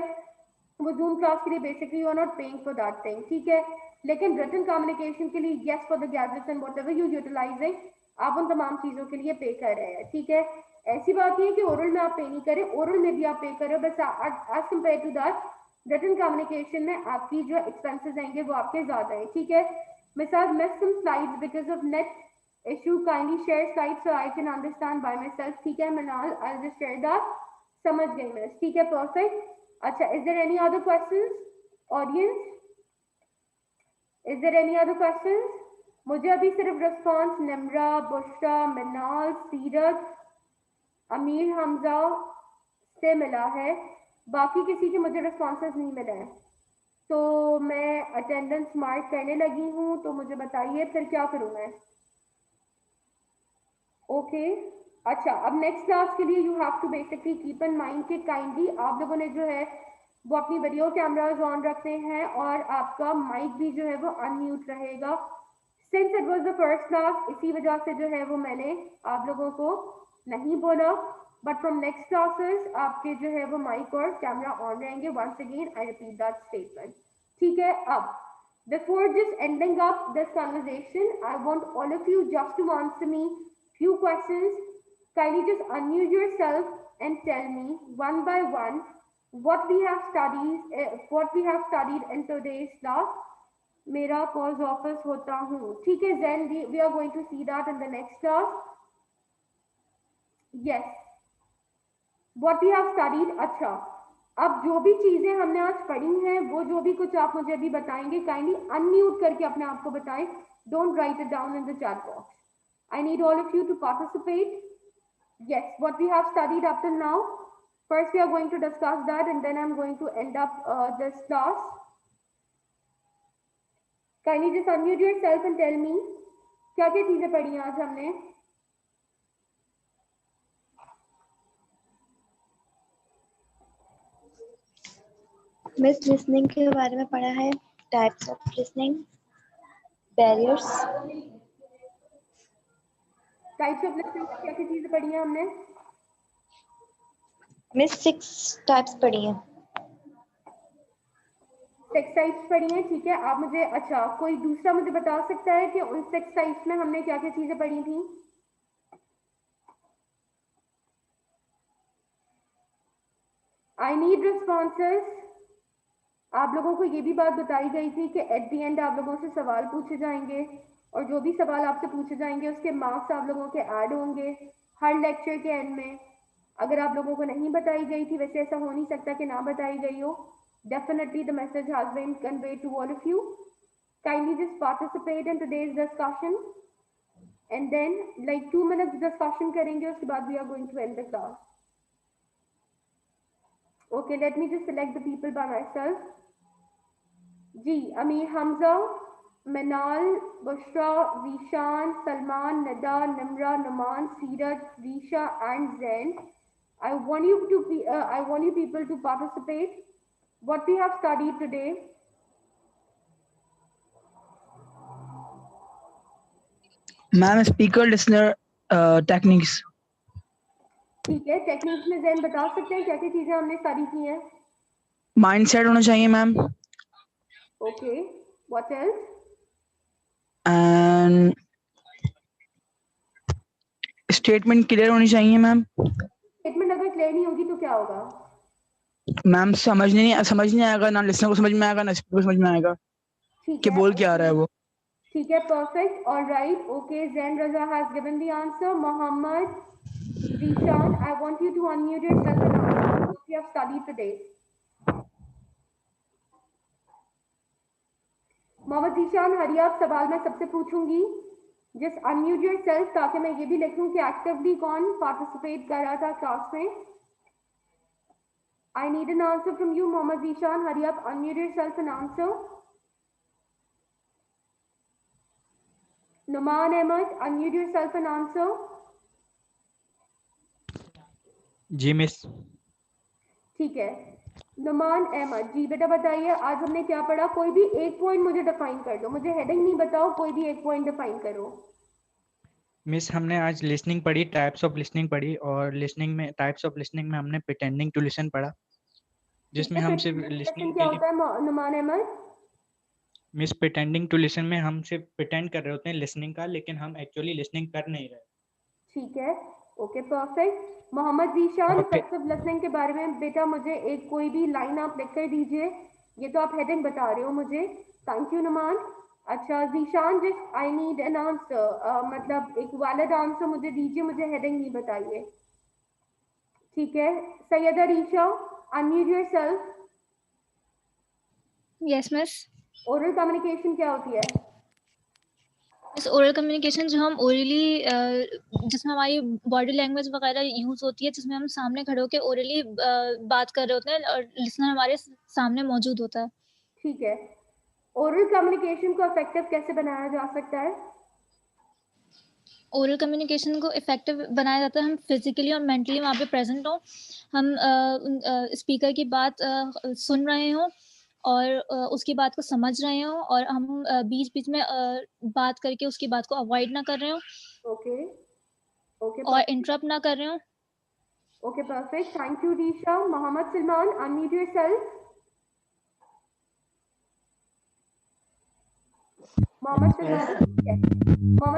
A: वो जूम क्लास के लिए basically you are not paying for that thing, ठीक है। लेकिन रिटन कम्युनिकेशन के लिए yes for the gadgets and whatever you utilizing, आप उन तमाम चीजों के लिए पे कर रहे हैं, ठीक है। ऐसी बात नहीं है कि ओरल में आप पे नहीं करें, ओरल में भी आप पे कर रहे हो, बस as compare to that written communication में आपकी जो एक्सपेंसेस आएंगे वो आपके ज्यादा है, ठीक है। Miss miss some slides because of net issue, kindly share slides so I can understand by myself, ठीक है। मनाल I'll just share that, समझ गई मैं, ठीक है, perfect। अच्छा, is there any other questions audience? Is there any other questions? मुझे अभी सिर्फ रिस्पॉन्स निम्रा, बुशरा, मनाल, सीरत, अमीर हमजा से मिला है, बाकी किसी के मुझे रिस्पॉन्सेस नहीं मिले हैं। तो मैं अटेंडेंस मार्क करने लगी हूँ, तो मुझे बताइए फिर क्या करूँ मैं। ओके, अच्छा, अब नेक्स्ट क्लास के लिए you have to basically keep in mind कि काइंडली आप लोगों ने जो है वो अपनी वीडियो कैमराज ऑन रखने हैं और आपका माइक भी जो है वो अनम्यूट रहेगा। Since it was the first class, इसी वजह से जो है वो मैंने आप लोगों को नहीं बोला, बट फ्रॉम नेक्स्ट क्लासेस आपके जो है वो माइक और कैमरा ऑन रहेंगे। Once again I repeat that statement, ठीक है। अब before just ending up this conversation, I want all of you just to answer me few questions. Kindly just unmute yourself and tell me one by one what we have studied in today's class. मेरा cause office होता हूँ, ठीक है। then we are going to see that in the next class. yes, what we have studied। अच्छा, अब जो भी चीजें हमने आज पढ़ी हैं वो जो भी कुछ आप मुझे अभी बताएंगे काइंडली अनम्यूट करके अपने आप को बताएं, don't write it down in the chat box. I need all of you to participate. Yes, what we have studied up till now. First, we are going to discuss that, and then I'm going to end up this class. Kindly just unmute yourself and tell me क्या क्या चीजें पढ़ी आज हमने।
B: Miss listening के बारे में पढ़ा है, types of listening, barriers.
A: Types of listening क्या क्या चीजें पढ़ी हैं हमने?
B: मिस 6 टाइप्स पढ़ी है।
A: टेक्सटाइल्स पढ़ी हैं, ठीक है। आप मुझे, अच्छा कोई दूसरा मुझे बता सकता है कि उस टेक्सटाइल्स में हमने क्या क्या चीजें पढ़ी थी? I need responses. आप लोगों को ये भी बात बताई गई थी कि एट द एंड आप लोगों से सवाल पूछे जाएंगे और जो भी सवाल आपसे पूछे जाएंगे उसके मार्क्स आप लोगों के ऐड होंगे हर लेक्चर के एंड में। अगर आप लोगों को नहीं बताई गई थी, वैसे ऐसा हो नहीं सकता कि ना बताई गई हो, definitely the message has been conveyed to all of you. Kindly just participate in today's discussion and then like 2 minutes discussion करेंगे, उसके बाद we are going to end the class. Okay, let me just select the people by myself. जी, अमीर हमजा, मनाल, बुशरा, रीशान, सलमान, नदा, निमरा, नुमान, सीरत, Risha and Zain. I want you to be, I want you people to participate. What we have studied today.
C: Ma'am speaker listener techniques.
A: ठीक है, techniques में जैन बता सकते हैं क्या क्या चीजें हमने स्टडी की हैं?
C: माइंडसेट होना चाहिए ma'am,
A: okay, what else?
C: And statement clear होनी चाहिए मैम।
A: स्टेटमेंट अगर क्लियर नहीं होगी तो क्या होगा?
C: मैम समझ नहीं आएगा, ना लिसनर को समझ में आएगा ना स्पीकर को समझ में आएगा
A: ठीक
C: कि
A: है,
C: बोल क्या रहा है वो।
A: ठीक है, perfect, all right, okay, Zain Raza has given the answer. Mohammed Zishan, I want you to unmute yourself and answer what we have studied today. Mohammad Zeeshan, hurry आप सवाल मैं सबसे पूछूंगी, जस्ट अनम्यूट योरसेल्फ ताकि मैं ये भी लिखूं कि एक्टिवली कौन पार्टिसिपेट कर रहा था क्लास में। I need an answer from you Mohammad Zeeshan, hurry आप unmute yourself and answer. Numan Ahmad, unmute yourself and answer.
D: जी मिस।
A: ठीक है, नुमान अहमद जी बेटा बताइए आज हमने क्या पढ़ा? कोई भी एक पॉइंट मुझे डिफाइन कर दो, मुझे हेडिंग नहीं बताओ, कोई भी एक पॉइंट डिफाइन करो।
D: मिस हमने आज लिसनिंग पढ़ी, टाइप्स ऑफ लिसनिंग पढ़ी, और लिसनिंग में टाइप्स ऑफ लिसनिंग में हमने प्रिटेंडिंग टू लिसन पढ़ा, जिसमें हम सिर्फ लिसनिंग
A: क्या
D: के लिए।
A: होता है Numan Ahmed?
D: Miss pretending to listen में हम सिर्फ प्रिटेंड कर रहे होते हैं लिसनिंग का, लेकिन हम एक्चुअली लिसनिंग कर नहीं रहे।
A: ठीक है, ओके परफेक्ट। मोहम्मद जीशान,
D: और फिर
A: इफेक्टिव लिसनिंग के बारे में बेटा मुझे एक कोई भी लाइन आप लिख कर दीजिए, ये तो आप हेडिंग बता रहे हो मुझे। Thank you Numan. अच्छा Zeeshan, just I need an answer, मतलब एक वैलिड आंसर मुझे दीजिए, मुझे हेडिंग नहीं बताइए। ठीक है, Syeda Reesha, unmute yourself.
E: Yes miss.
A: Oral communication क्या होती है?
E: इस ओरल कम्युनिकेशन जो हम ओरली जिसमें हमारी बॉडी लैंग्वेज वगैरह यूज होती है, जिसमें हम सामने खड़े होकर ओरली बात कर रहे होते हैं और लिसनर हमारे सामने मौजूद होता है।
A: ठीक है, ओरल कम्युनिकेशन को इफेक्टिव कैसे बनाया जा सकता है?
E: ओरल कम्युनिकेशन को इफेक्टिव बनाया जाता है हम फिजिकली और मेंटली वहाँ पे प्रेजेंट हो, हम स्पीकर की बात सुन रहे हों और उसकी बात को समझ रहे हों, और हम बीच बीच में बात करके उसकी बात को अवॉइड ना कर रहे हों
A: ओके ओके
E: और इंटरप्ट ना कर रहे हों।
A: Okay perfect, thank you Reesha. Mohammad Salman, unmute yourself. Mohammad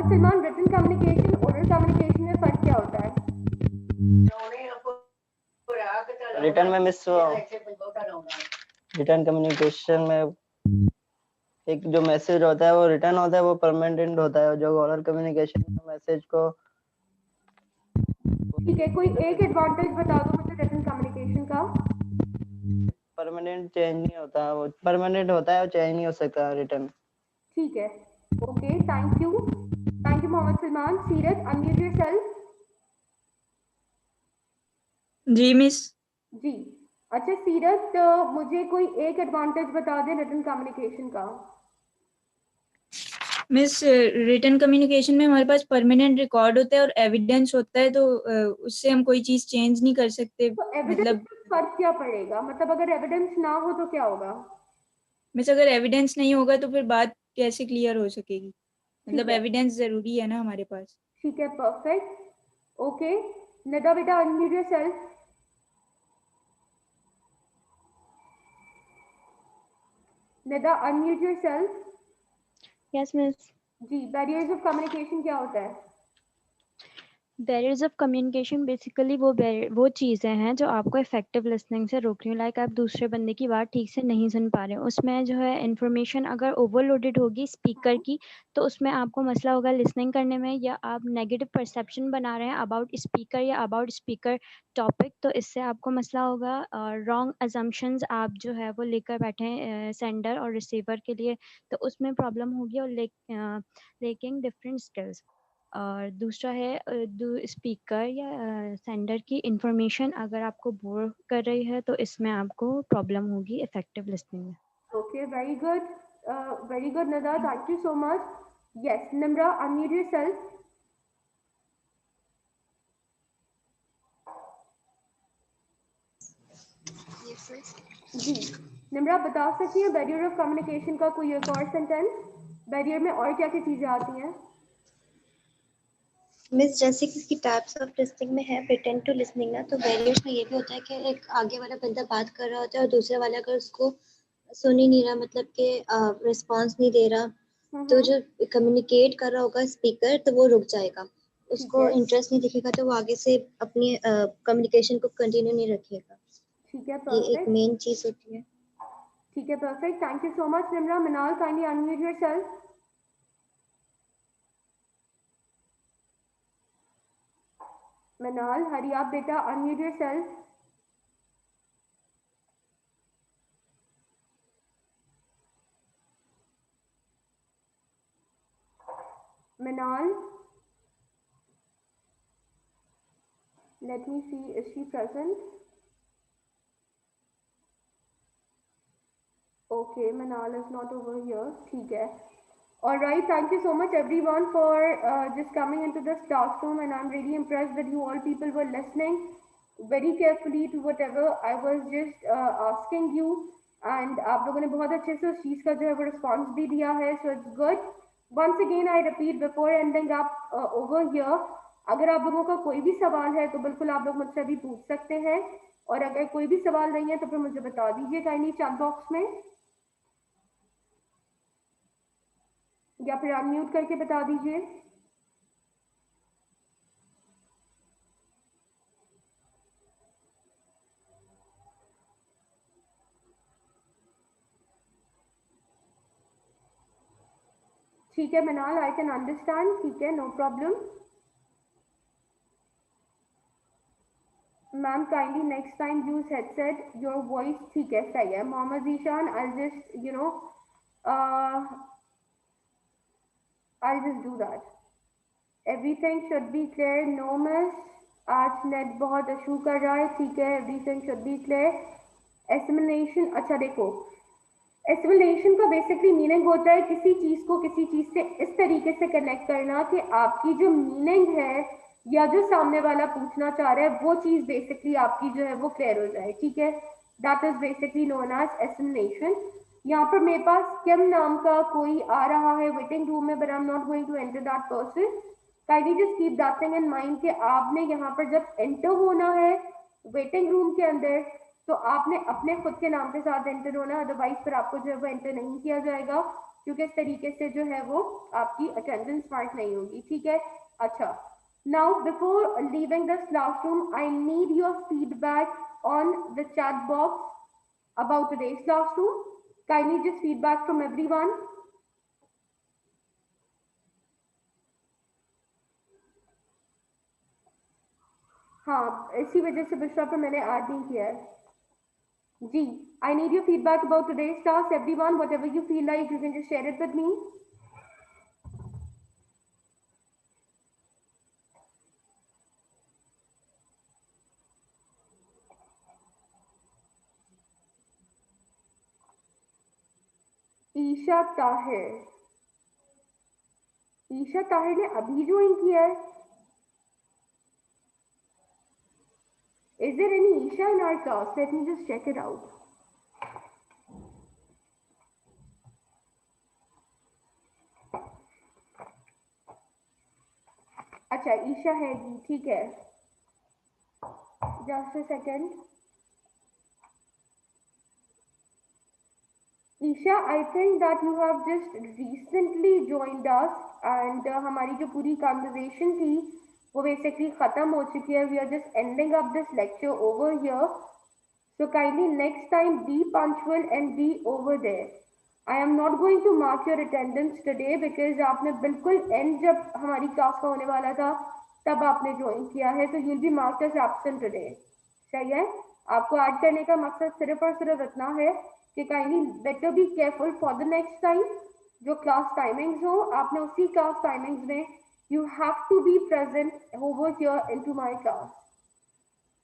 A: Salman, written communication oral communication में फर्क क्या होता है?
F: रिटर्न में मिस रिटर्न कम्युनिकेशन में एक जो मैसेज होता है वो रिटर्न होता है, वो परमानेंट होता है, जो ओरल कम्युनिकेशन में मैसेज को।
A: ठीक है, कोई एक एडवांटेज बता दो मुझे रिटन कम्युनिकेशन का।
F: परमानेंट चेंज नहीं होता, वो परमानेंट होता है और चेंज नहीं हो सकता रिटर्न।
A: ठीक है, okay, thank you Mohammad Salman. Seerat, unmute yourself.
G: जी मिस।
A: जी, अच्छा सीरत, मुझे कोई एक एडवांटेज बता दे रिटन कम्युनिकेशन का।
G: मिस रिटन कम्युनिकेशन में हमारे पास परमानेंट रिकॉर्ड होता है और एविडेंस होता है, तो उससे हम कोई चीज चेंज नहीं कर सकते।
A: तो एविडेंस
G: मतलब
A: फर्क क्या पड़ेगा? मतलब अगर एविडेंस ना हो तो क्या होगा?
G: मिस अगर एविडेंस नहीं होगा तो फिर बात कैसे क्लियर हो सकेगी?
A: ठीक
G: मतलब
A: है,
G: एविडेंस जरूरी है ना हमारे पास।
A: ठीक है, परफेक्ट, ओके। नदा बेटा, unmute yourself. Nida unmute yourself.
B: Yes miss.
A: जी, बैरियर्स ऑफ कम्युनिकेशन क्या होता है?
B: बैरियर्स ऑफ कम्युनिकेशन बेसिकली वो चीज़ें हैं जो आपको इफेक्टिव लिसनिंग से रोक रही हैं। लाइक आप दूसरे बंदे की बात ठीक से नहीं सुन पा रहे हो, उसमें जो है इंफॉर्मेशन अगर ओवरलोडेड होगी स्पीकर की तो उसमें आपको मसला होगा लिसनिंग करने में, या आप नेगेटिव परसेप्शन बना रहे हैं अबाउट स्पीकर या अबाउट स्पीकर टॉपिक, तो इससे आपको मसला होगा। रॉन्ग अजम्पशंस आप जो है वो लेकर बैठे हैं सेंडर और रिसीवर के लिए, तो उसमें प्रॉब्लम होगी। और लेकिन डिफरेंट स्किल्स। और दूसरा है स्पीकर या सेंडर की इंफॉर्मेशन अगर आपको बोर कर रही है तो इसमें आपको प्रॉब्लम होगी इफेक्टिव लिसनिंग में।
A: Okay, very good. Very good, Nida. Thank you so much. Yes, Nimra, unmute yourself. जी, निम्रा बता सकती हैं बैरियर ऑफ कम्युनिकेशन का कोई एक और सेंटेंस? बैरियर में और क्या क्या चीजें आती हैं?
B: मिस जैसे कि इसकी टाइप्स ऑफ लिसनिंग में है प्रिटेंड टू लिसनिंग ना, तो बैरियर्स में ये भी होता है कि एक आगे वाला बंदा बात कर रहा होता है और दूसरे वाला अगर उसको सुन ही नहीं रहा, मतलब कि रिस्पांस नहीं दे रहा, तो जो कम्युनिकेट कर रहा होगा स्पीकर तो वो रुक जाएगा, उसको इंटरेस्ट नहीं दिखेगा, तो वो आगे से अपनी कम्युनिकेशन को कंटिन्यू नहीं रखेगा।
A: ठीक है,
B: ये एक
A: परफेक्ट।
B: मेन चीज होती है।
A: ठीक है, perfect. Thank you so much, Nimra. Minal, kindly unmute yourself. Minal, hurry आप बेटा, unmute yourself. Minal, let me see, is she present? Okay, Minal is not over here. ठीक है. All right, thank you so much everyone for just coming into this classroom, and I'm really impressed that you all people were listening very carefully to whatever I was just asking you, and आप लोगों ने बहुत अच्छे से उस चीज़ का जो है वो response भी दिया है, so it's good. Once again, I repeat before ending up over here, अगर आप लोगों का कोई भी सवाल है तो बिल्कुल आप लोग मुझसे भी पूछ सकते हैं, और अगर कोई भी सवाल नहीं है तो फिर मुझे बता दीजिए काइंडली चैट बॉक्स में, या फिर अनम्यूट करके बता दीजिए। ठीक है मिनाल, आई कैन अंडरस्टैंड, ठीक है, no problem. Ma'am kindly next time use headset, your voice, ठीक है, सही है। Mohammad Zeeshan, I just you know I just do that. Everything should be clear, no miss, आज नेट बहुत इशू कर रहा है, ठीक है, everything should be clear. Assimilation, अच्छा देखो, एसिमिलेशन का बेसिकली मीनिंग होता है किसी चीज को किसी चीज से इस तरीके से कनेक्ट करना कि आपकी जो मीनिंग है या जो सामने वाला पूछना चाह रहा है वो चीज बेसिकली आपकी जो है वो क्लियर हो जाए, ठीक है। That is basically known as assimilation. यहाँ पर मेरे पास किम नाम का कोई आ रहा है वेटिंग रूम में, but I am not going to enter that person. Kindly just keep that thing in mind कि आपने यहाँ पर जब एंटर होना है वेटिंग रूम के अंदर तो आपने अपने खुद के नाम के साथ एंटर होना, अदरवाइज फिर आपको जो है वो एंटर नहीं किया जाएगा, क्योंकि इस तरीके से जो है वो आपकी अटेंडेंस मार्क नहीं होगी, ठीक है। अच्छा, now before leaving this classroom I need your feedback on the chat box about today's classroom. Kindly just feedback from everyone. हाँ, इसी वजह से बुशरा पर मैंने ऐड नहीं किया है जी। I need your feedback about today's task, everyone. Whatever you feel like, you can just share it with me. Isha Tahir, Isha Tahir ने अभी ज्वाइन किया है। Is there any Isha in our class? Let me just check it out. अच्छा, ईशा है जी, ठीक है, just a second. Isha, I think that you have just recently joined us and हमारी जो पूरी conversation थी वो basically खत्म हो चुकी है. We are just ending up this lecture over here. So kindly next time be punctual and be over there. I am not going to mark your attendance today because आपने बिल्कुल end जब हमारी class का होने वाला था तब आपने ज्वाइन किया है, तो you'll be marked as absent today. सही है? आपको ऐड करने का मकसद सिर्फ और सिर्फ इतना है कि kindly better be careful for the next time. जो क्लास टाइमिंग्स हो आपने उसी क्लास टाइमिंग्स में you have to be present over here into my class.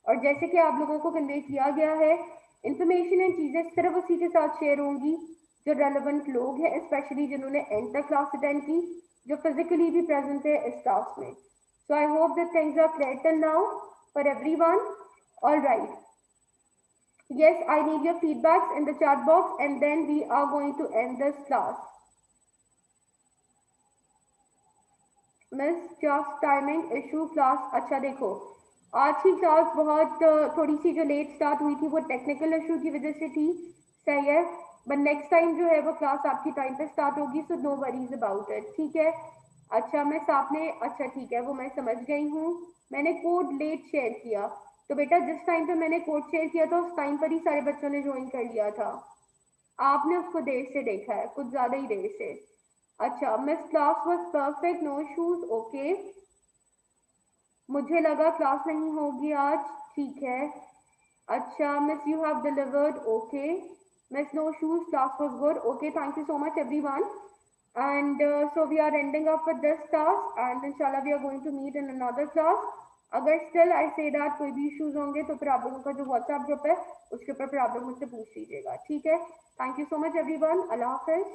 A: और जैसे कि आप लोगों को कन्वे किया गया है, इंफॉर्मेशन एंड चीजें सिर्फ उसी के साथ शेयर होंगी जो रेलेवेंट लोग हैं, स्पेशली जिन्होंने एंड तक क्लास अटेंड की, जो फिजिकली भी प्रेजेंट है इस क्लास में. So I hope that things are clear till now for everyone. All right. Yes, I need your feedbacks in the chat box and then we are going to end this class. Miss, just timing issue class. अच्छा देखो, आज की class बहुत थोड़ी सी जो let start हुई थी वो टेक्निकल इशू की वजह से थी. सही है, बट नेक्स्ट टाइम जो है वो क्लास आपकी टाइम पे स्टार्ट होगी, so no worries about it. ठीक है. अच्छा मिस आपने, अच्छा ठीक है वो मैं समझ गई हूँ. मैंने कोड लेट शेयर किया, तो बेटा जिस टाइम पे मैंने कोड शेयर किया था उस टाइम पर ही सारे बच्चों ने ज्वाइन कर लिया था. आपने उसको देर से देखा है, कुछ ज्यादा ही देर से. अच्छा miss, class was perfect, no issues. Okay, मुझे लगा क्लास नहीं होगी आज. ठीक है. अच्छा miss, you have delivered. Okay miss, no issues, class was good. Okay, thank you so much everyone. And so we are ending up with this class and inshallah we are going to meet in another class. अगर still I say that कोई भी issues होंगे तो फिर आप लोगों का जो व्हाट्सएप ग्रुप है उसके ऊपर फिर आप लोग मुझसे पूछ लीजिएगा. ठीक है. Thank you so much everyone. Allah Hafiz.